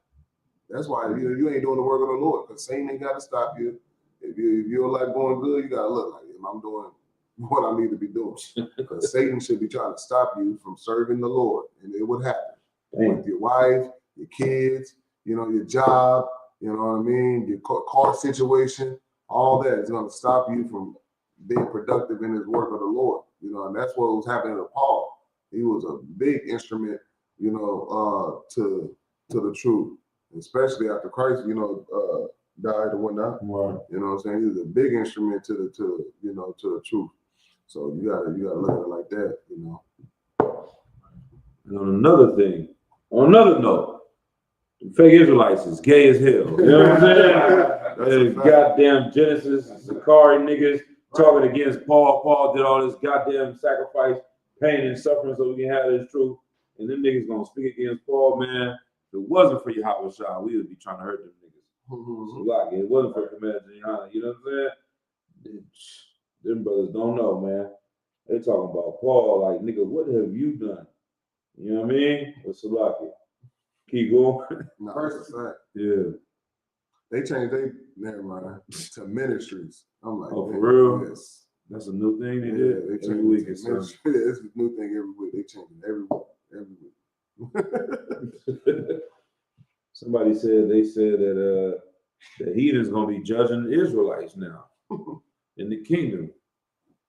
That's why you ain't doing the work of the Lord. Because Satan ain't got to stop you. If your life going good, you gotta look like I'm doing what I need to be doing. Because Satan should be trying to stop you from serving the Lord, and it would happen with your wife, your kids, you know, your job. You know what I mean? Your car situation, all that is going to stop you from being productive in his work of the Lord. You know, and that's what was happening to Paul. He was a big instrument, you know, to the truth. especially after Christ, died or whatnot. Right. You know what I'm saying? He was a big instrument to the truth. So you gotta look at it like that, And on another note, the fake Israelites is gay as hell. You know what I'm saying? That's a fact. Goddamn Genesis, Sakari niggas talking against Paul. Paul did all this goddamn sacrifice, pain, and suffering so we can have this truth. And them niggas gonna speak against Paul, man. If it wasn't for Yahweh Shah, we would be trying to hurt them niggas. So like, it wasn't for Commander Jihana, you know what I'm saying? Them brothers don't know, man. They talking about Paul, like, nigga, what have you done? You know what I mean? With Salaki. Keep going. No, that's a fact. Yeah. They changed never mind, to ministries. I'm like, Oh, for man, real? yes. That's a new thing they Yeah, did. they Every changed week it to it's something. ministry. It's a new thing every week. They change it every week. Somebody said that the heathens gonna be judging the Israelites now in the kingdom.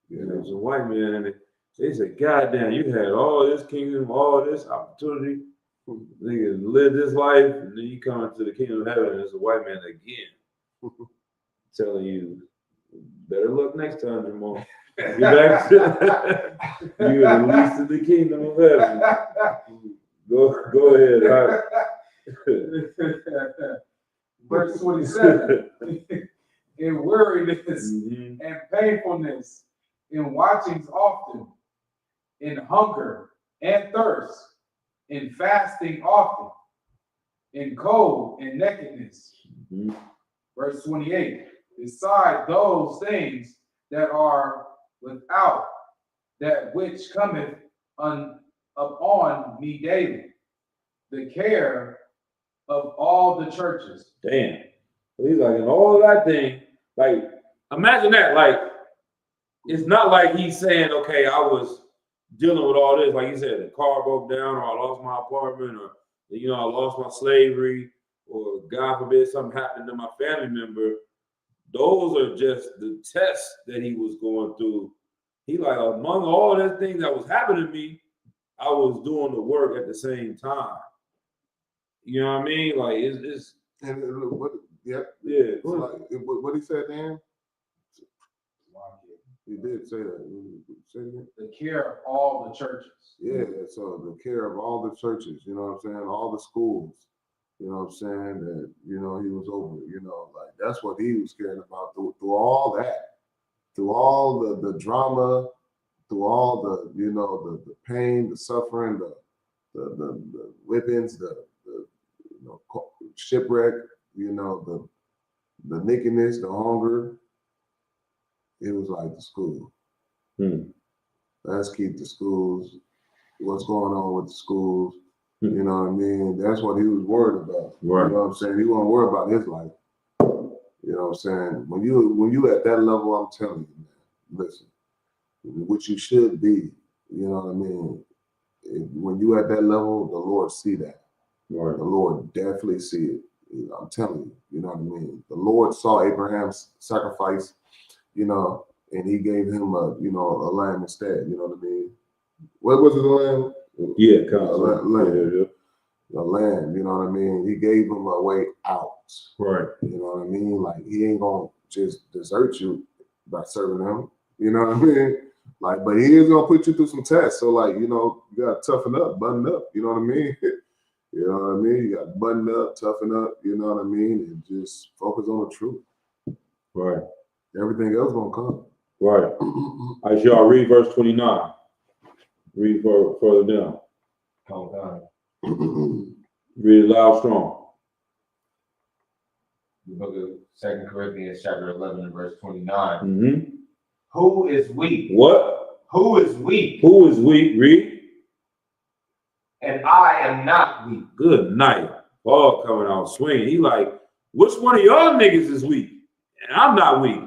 Yeah. And there's a white man, and they said, "God damn, you had all this kingdom, all this opportunity, nigga, live this life, and then you come into the kingdom of heaven, and there's a white man again telling you, better luck next time, Jamal. Get back to you are the least in the kingdom of heaven. Go ahead. All right. Verse 27. In weariness Mhm. and painfulness, in watchings often, in hunger and thirst, in fasting often, in cold and nakedness. Mhm. Verse 28. Beside those things that are without, that which cometh upon me daily, the care of all the churches. Damn. So he's like, and all of that thing, like, imagine that. Like, it's not like he's saying, okay, I was dealing with all this. Like he said, the car broke down, or I lost my apartment, or, I lost my slavery, or God forbid something happened to my family member. Those are just the tests that he was going through. He like, among all that things that was happening to me, I was doing the work at the same time. You know what I mean? Like, it's And what? Yep. yeah. It's like, what he said, Dan? He did say that. Say it again. The care of all the churches. Yeah, so the care of all the churches, you know what I'm saying, all the schools, you know what I'm saying, that, he was over, like that's what he was caring about through all that, through all the drama, through all the pain, the suffering, the whippings, the shipwreck, the nakedness, the hunger. It was like the school. Let's keep the schools. What's going on with the schools? You know what I mean? That's what he was worried about. Right. You know what I'm saying? He wasn't worried about his life. You know what I'm saying? When you at that level, I'm telling you, man, listen, what you should be, you know what I mean? When you at that level, the Lord see that. Right. The Lord definitely see it. I'm telling you, you know what I mean? The Lord saw Abraham's sacrifice, and he gave him a lamb instead, you know what I mean? What was it, a lamb? Yeah, lamb. A lamb, you know what I mean? He gave him a way out. Right. You know what I mean? Like, he ain't gonna just desert you by serving him. You know what I mean? Like, but he is gonna put you through some tests. So, like, you gotta toughen up, button up. You know what I mean? You know what I mean? You got to button up, toughen up, you know what I mean? And just focus on the truth. Right. Everything else gonna come. Right. I shall read verse 29. Read further down. Read it loud, strong. The book of 2 Corinthians chapter 11 and verse 29. Mm-hmm. Who is weak? What? Who is weak? Who is weak? Read. And I am not weak. Good night. Paul coming out swinging. He like, which one of y'all niggas is weak? And I'm not weak.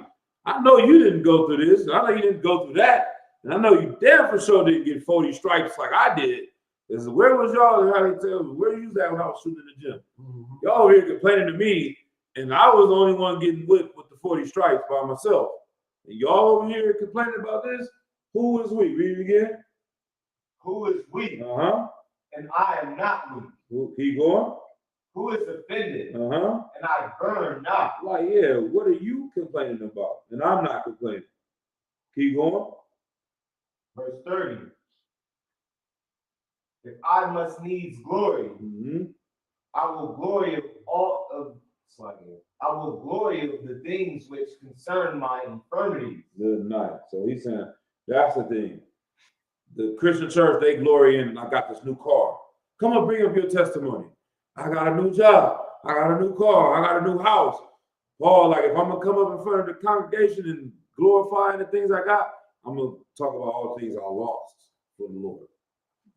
I know you didn't go through this. I know you didn't go through that. And I know you damn for sure didn't get 40 stripes like I did. Because where was y'all? How they tell me, where you was at when I was shooting in the gym? Mm-hmm. Y'all over here complaining to me, and I was the only one getting whipped with the 40 stripes by myself. And y'all over here complaining about this? Who is weak? Read it again. Who is weak? Uh-huh. And I am not weak. Keep going. who is offended, Uh-huh. and I burn not. Like, yeah, what are you complaining about? And I'm not complaining. Keep going. Verse 30. If I must needs glory, Mm-hmm. I will glory of all of I will glory of the things which concern my infirmities. Good night. So he's saying that's the thing. The Christian church, they glory in, I got this new car. Come on, bring up your testimony. I got a new job. I got a new car. I got a new house. Paul, like if I'm gonna come up in front of the congregation and glorifying the things I got, I'm gonna talk about all the things I lost for the Lord,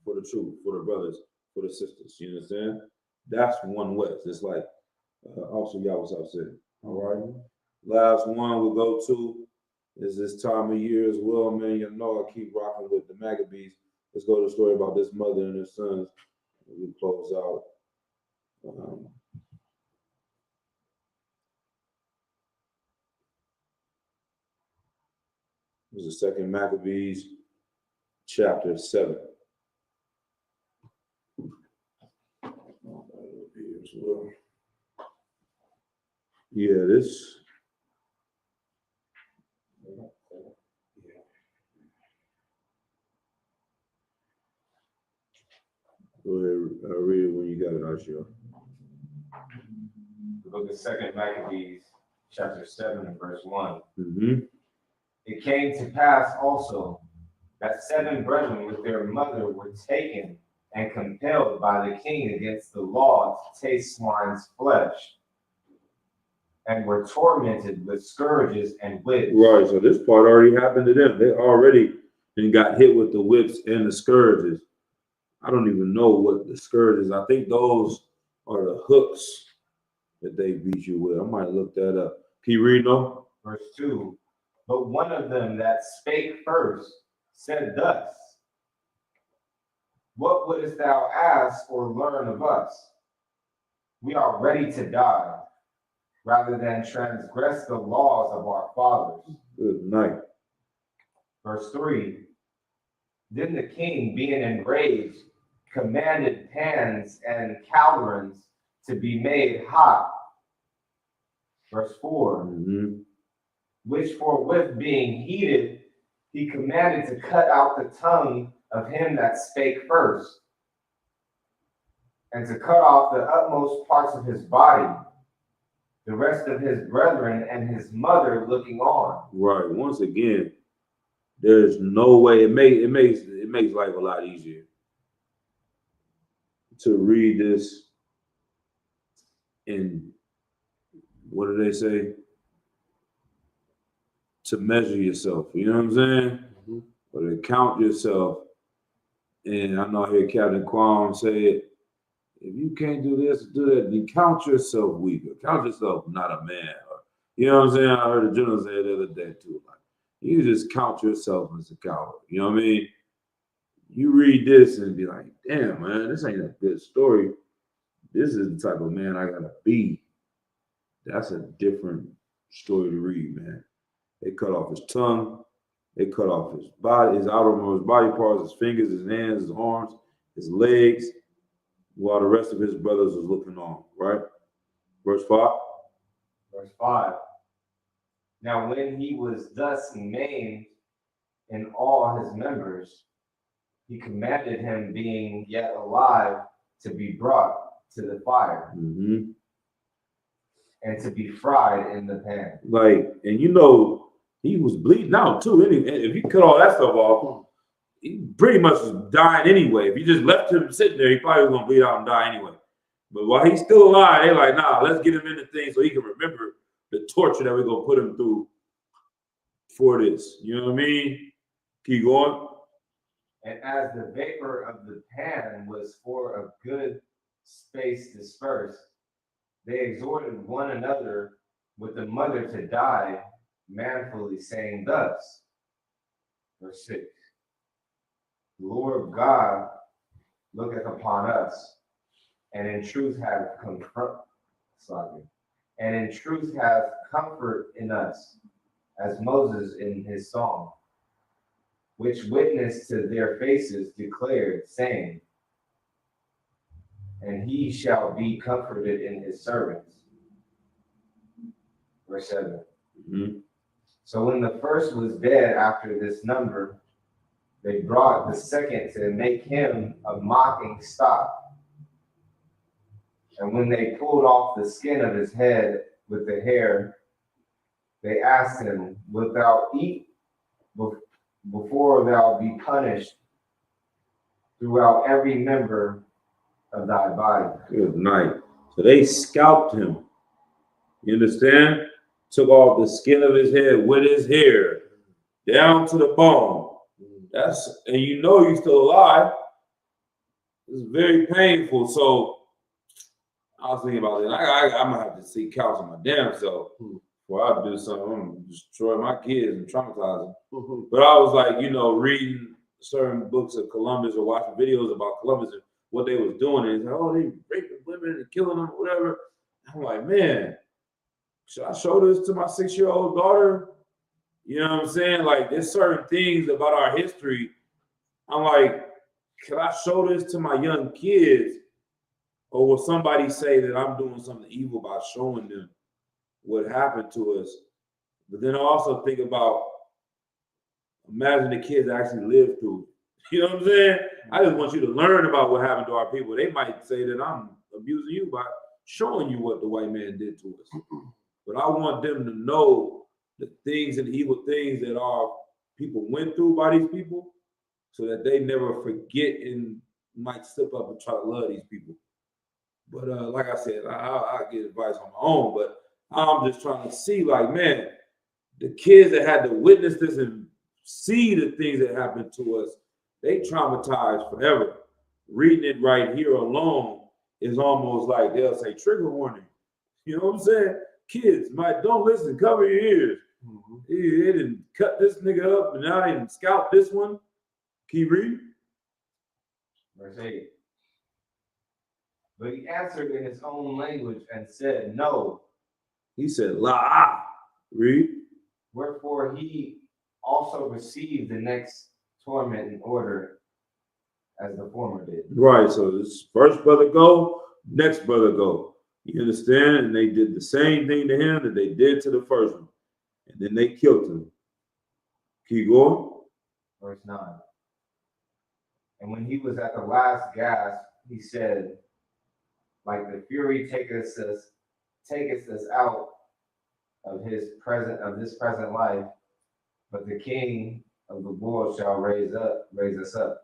for the truth, for the brothers, for the sisters. You understand? That's one West. It's like also y'all was saying. All right. Last one we'll go to is this time of year as well, man. You know I keep rocking with the Maccabees. Let's go to the story about this mother and her sons. We close out. This is Second Maccabees, chapter 7. Yeah, this. Go ahead, read it when you got it, Ashia. The book of 2 Maccabees, chapter 7 and verse 1. Mm-hmm. It came to pass also that 7 brethren with their mother were taken and compelled by the king against the law to taste swine's flesh, and were tormented with scourges and whips. Right, so this part already happened to them. They already then got hit with the whips and the scourges. I don't even know what the scourges. I think those are the hooks that they beat you with. I might look that up. Can you read them? Verse 2. But one of them that spake first said thus, what wouldest thou ask or learn of us? We are ready to die, rather than transgress the laws of our fathers. Good night. Verse 3. Then the king, being enraged, commanded pans and cauldrons to be made hot. Verse 4. Mm-hmm. Which forthwith being heated, he commanded to cut out the tongue of him that spake first, and to cut off the utmost parts of his body, the rest of his brethren and his mother looking on. Right. Once again, there's no way it makes life a lot easier to read this in, what do they say? To measure yourself. You know what I'm saying? Mm-hmm. Or to count yourself. And I know I hear Captain Quam say it. If you can't do this, do that, then count yourself weaker. Count yourself not a man. Or, you know what I'm saying? I heard the general say it the other day too. Like, you just count yourself as a coward. You know what I mean? You read this and be like, damn, man, this ain't a good story. This is the type of man I gotta be. That's a different story to read, man. They cut off his tongue. They cut off his body, his outermost body parts, his fingers, his hands, his arms, his legs, while the rest of his brothers was looking on, right? Verse 5. Verse 5. Now when he was thus maimed in all his members, he commanded him, being yet alive, to be brought to the fire, Mm-hmm. and to be fried in the pan. Like, and you know, he was bleeding out too. And if you cut all that stuff off, he pretty much was dying anyway. If you just left him sitting there, he probably was gonna bleed out and die anyway. But while he's still alive, they're like, nah, let's get him in the thing so he can remember the torture that we're gonna put him through for this. You know what I mean? Keep going. And as the vapor of the pan was for a good space dispersed, they exhorted one another with the mother to die manfully, saying thus. Verse 6. The Lord God looketh upon us, and in truth hath comfort in us, as Moses in his song, which witness to their faces declared, saying, and he shall be comforted in his servants. Verse 7. Mhm. So when the first was dead after this number, they brought the second to make him a mocking stock. And when they pulled off the skin of his head with the hair, they asked him, wilt thou eat before thou be punished throughout every member of thy body? Good night. So they scalped him. You understand? Took off the skin of his head with his hair down to the bone. That's, and you know you're still alive. It's very painful. So I was thinking about it. I'm gonna have to seek counsel my damn self before I do something. I'm gonna destroy my kids and traumatize them. But I was like, you know, reading certain books of Columbus or watching videos about Columbus and what they was doing, and like, oh, they raping women and killing them or whatever. I'm like, man, should I show this to my 6-year-old daughter? You know what I'm saying? Like, there's certain things about our history. I'm like, can I show this to my young kids? Or will somebody say that I'm doing something evil by showing them what happened to us? But then I also think about, imagine the kids actually lived through it. You know what I'm saying? I just want you to learn about what happened to our people. They might say that I'm abusing you by showing you what the white man did to us. But I want them to know the things and the evil things that our people went through by these people so that they never forget and might slip up and try to love these people. But like I said, I'll get advice on my own. But I'm just trying to see, like, man, the kids that had to witness this and see the things that happened to us, they traumatized forever. Reading it right here alone is almost like they'll say trigger warning. You know what I'm saying? Kids, don't listen, cover your ears. They didn't cut this nigga up and now they didn't scalp this one. Keep reading. Verse 8. But he answered in his own language and said, no. He said, la. Read. Wherefore he also received the next torment in order as the former did. Right. So this first brother go, next brother go. You understand? And they did the same thing to him that they did to the first one. And then they killed him. Keep going. Verse 9. And when he was at the last gasp, he said, like the fury taketh us out of this present life, but the King of the world shall raise us up,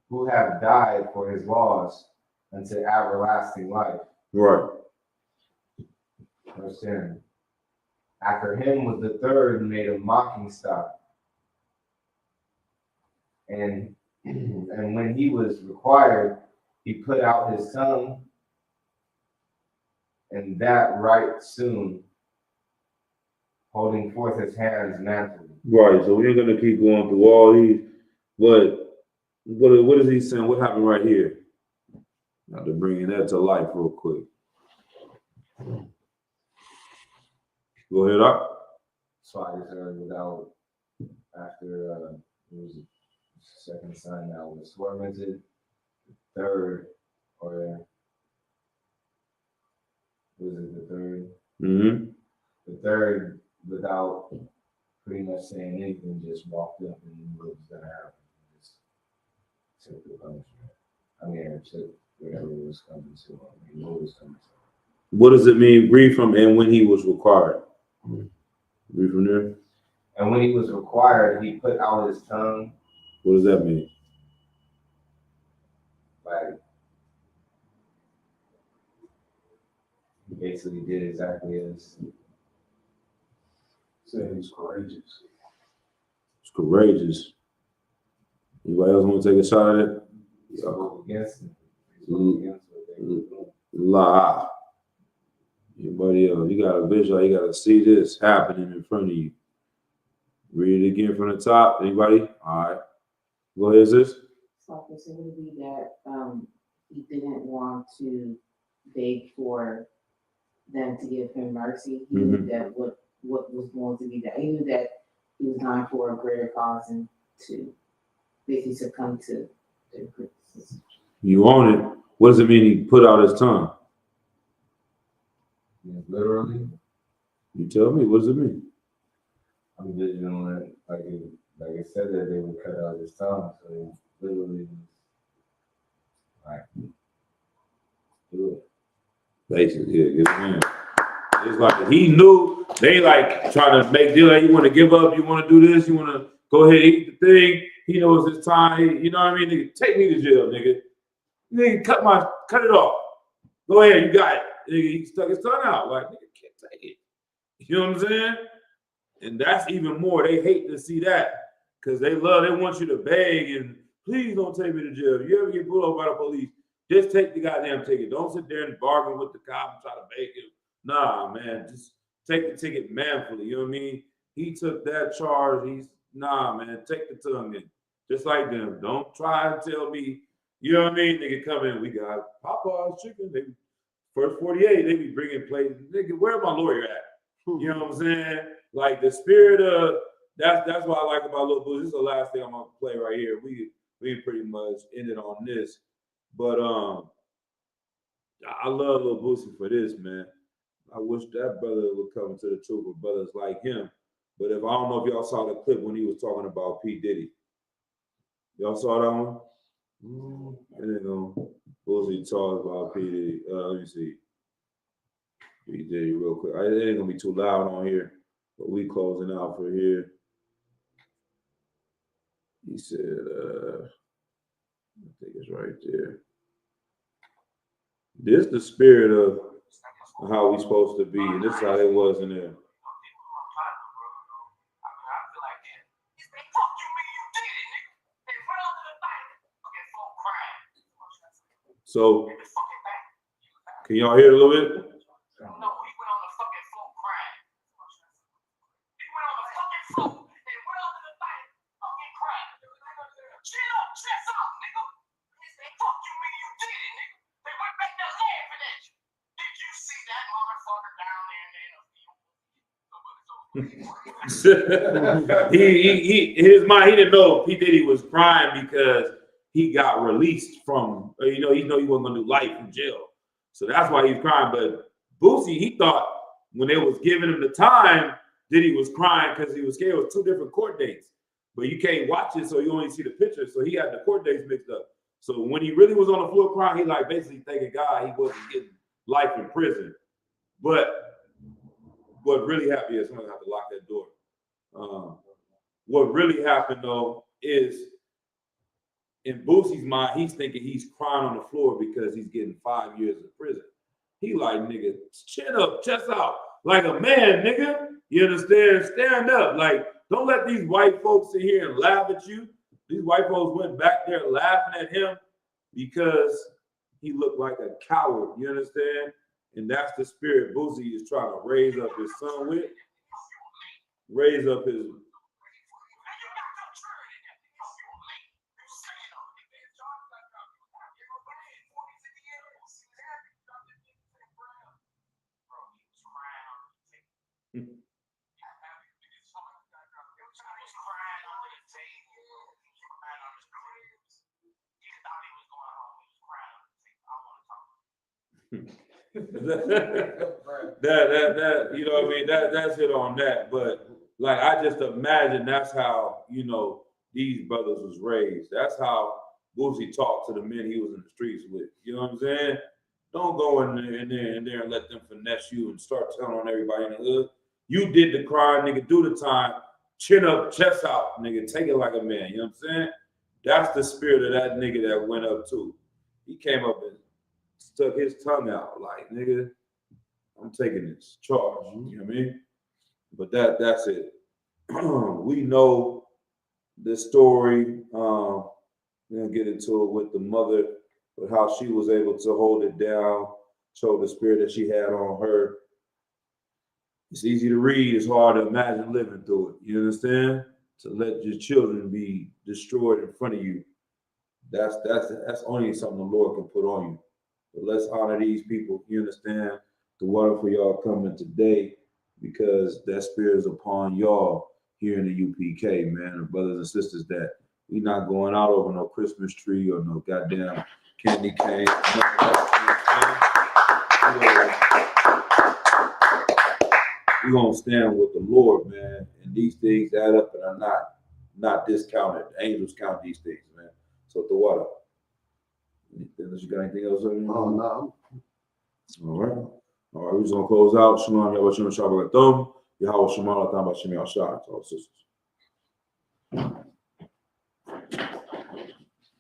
who have died for his laws unto everlasting life. Right. Verse 10. After him was the third made a mocking stock, and when he was required, he put out his tongue, and that right soon, holding forth his hands manfully. Right. So we're gonna keep going through all these, but what is he saying? What happened right here? Not to bring that to life real quick. Go ahead, up. So I just heard without after it was the second son that was tormented, third, or was it the third? Mm-hmm. The third, without pretty much saying anything, just walked up and knew what was gonna happen. Just took the punishment. I mean, took whatever was coming to him. He knew it was coming to him. What does it mean? Read from and when he was required. Read from there. And when he was required, he put out his tongue. What does that mean? Like, he basically did exactly as. Said he's courageous. It's courageous. Anybody else want to take a shot at it? He spoke against him. He spoke against what they were doing. La. Anybody else? You got a visual. You got to see this happening in front of you. Read it again from the top. Anybody? All right. Go ahead, sis. So it would be that he didn't want to beg for them to give him mercy. He knew that what was going to be that. He knew that he was dying for a greater cause and to basically succumb to the criticism. You own it. What does it mean he put out his tongue? Yeah, literally. You tell me, what does it mean? I'm envisioning like it said that they would cut out his tongue, so it literally like do it. Basically, yeah, get it in. It's like he knew they like trying to make deal. Like, you want to give up, you want to do this, you want to go ahead and eat the thing. He knows it's time. You know what I mean? Nigga, take me to jail, nigga. Nigga, cut it off. Go ahead, you got it. Nigga, he stuck his tongue out. Like, nigga, can't take it. You know what I'm saying? And that's even more. They hate to see that because they want you to beg and please don't take me to jail. If you ever get pulled over by the police, just take the goddamn ticket. Don't sit there and bargain with the cop and try to beg him. Nah, man, just take the ticket manfully. You know what I mean? He took that charge. Nah, man, take the tongue in. Just like them. Don't try and tell me, you know what I mean? Nigga, come in. We got Popeye's chicken. They first 48, they be bringing plates. Nigga, where my lawyer at? You know what I'm saying? Like the spirit of that's what I like about Lil Boosie. This is the last thing I'm gonna play right here. We pretty much ended on this, but I love Lil Boosie for this, man. I wish that brother would come to the truth with brothers like him. But if I don't know if y'all saw the clip when he was talking about P. Diddy. Y'all saw that one? And then Boosie talks about P. Diddy. Let me see. P. Diddy real quick. It ain't gonna be too loud on here, but we closing out for here. He said, I think it's right there. This the spirit of how we supposed to be, and this is how it was in there. So, can y'all hear it a little bit? No, he went on the fucking floor crying. He went on the fucking floor and went under the light, fucking crying. Chill up, chest up, nigga. They fuck you when you did it, nigga. They went back there laughing at you. Did you see that motherfucker down there in the he in his mind, he didn't know P. Diddy was crying because he got released from, he wasn't gonna do life in jail. So that's why he's crying. But Boosie, he thought when they was giving him the time, Diddy was crying because he was scared. It was two different court dates. But you can't watch it, so you only see the pictures. So he had the court dates mixed up. So when he really was on the floor crying, he like basically thanking God he wasn't getting life in prison. But what really happened is somebody have to lock that door. What really happened though is in Boosie's mind, he's thinking he's crying on the floor because he's getting 5 years in prison. He like, nigga, chin up, chest out, like a man, nigga. You understand? Stand up. Like, don't let these white folks sit here and laugh at you. These white folks went back there laughing at him because he looked like a coward. You understand? And that's the spirit Boosie is trying to raise up his son with. Raise up his. that you know what I mean, that's it on that. But like I just imagine that's how these brothers was raised. That's how Boosie talked to the men he was in the streets with. You know what I'm saying? Don't go in there and let them finesse you and start telling on everybody in the hood. You did the crime, nigga. Do the time. Chin up, chest out, nigga. Take it like a man. You know what I'm saying? That's the spirit of that nigga that went up too. He came up and stuck his tongue out like, nigga, I'm taking this charge. You know what I mean? But that's it. We know the story. We're gonna get into it with the mother, but how she was able to hold it down, show the spirit that she had on her. It's easy to read, it's hard to imagine living through it. You understand? To let your children be destroyed in front of you. That's only something the Lord can put on you. But let's honor these people. You understand? The wonderful y'all coming today because that spirit is upon y'all here in the UPK, man. And brothers and sisters, that we not going out over no Christmas tree or no goddamn candy cane. None of that. We're gonna stand with the Lord, man, and these things add up and are not discounted. The angels count these things, man. So the water. Unless you got anything else? Oh no. All right. All right, we're just gonna close out. Shalom, Yahweh Shem Shabbat Yahweh Shem Allah Tam Bashim Yahshua to all sisters.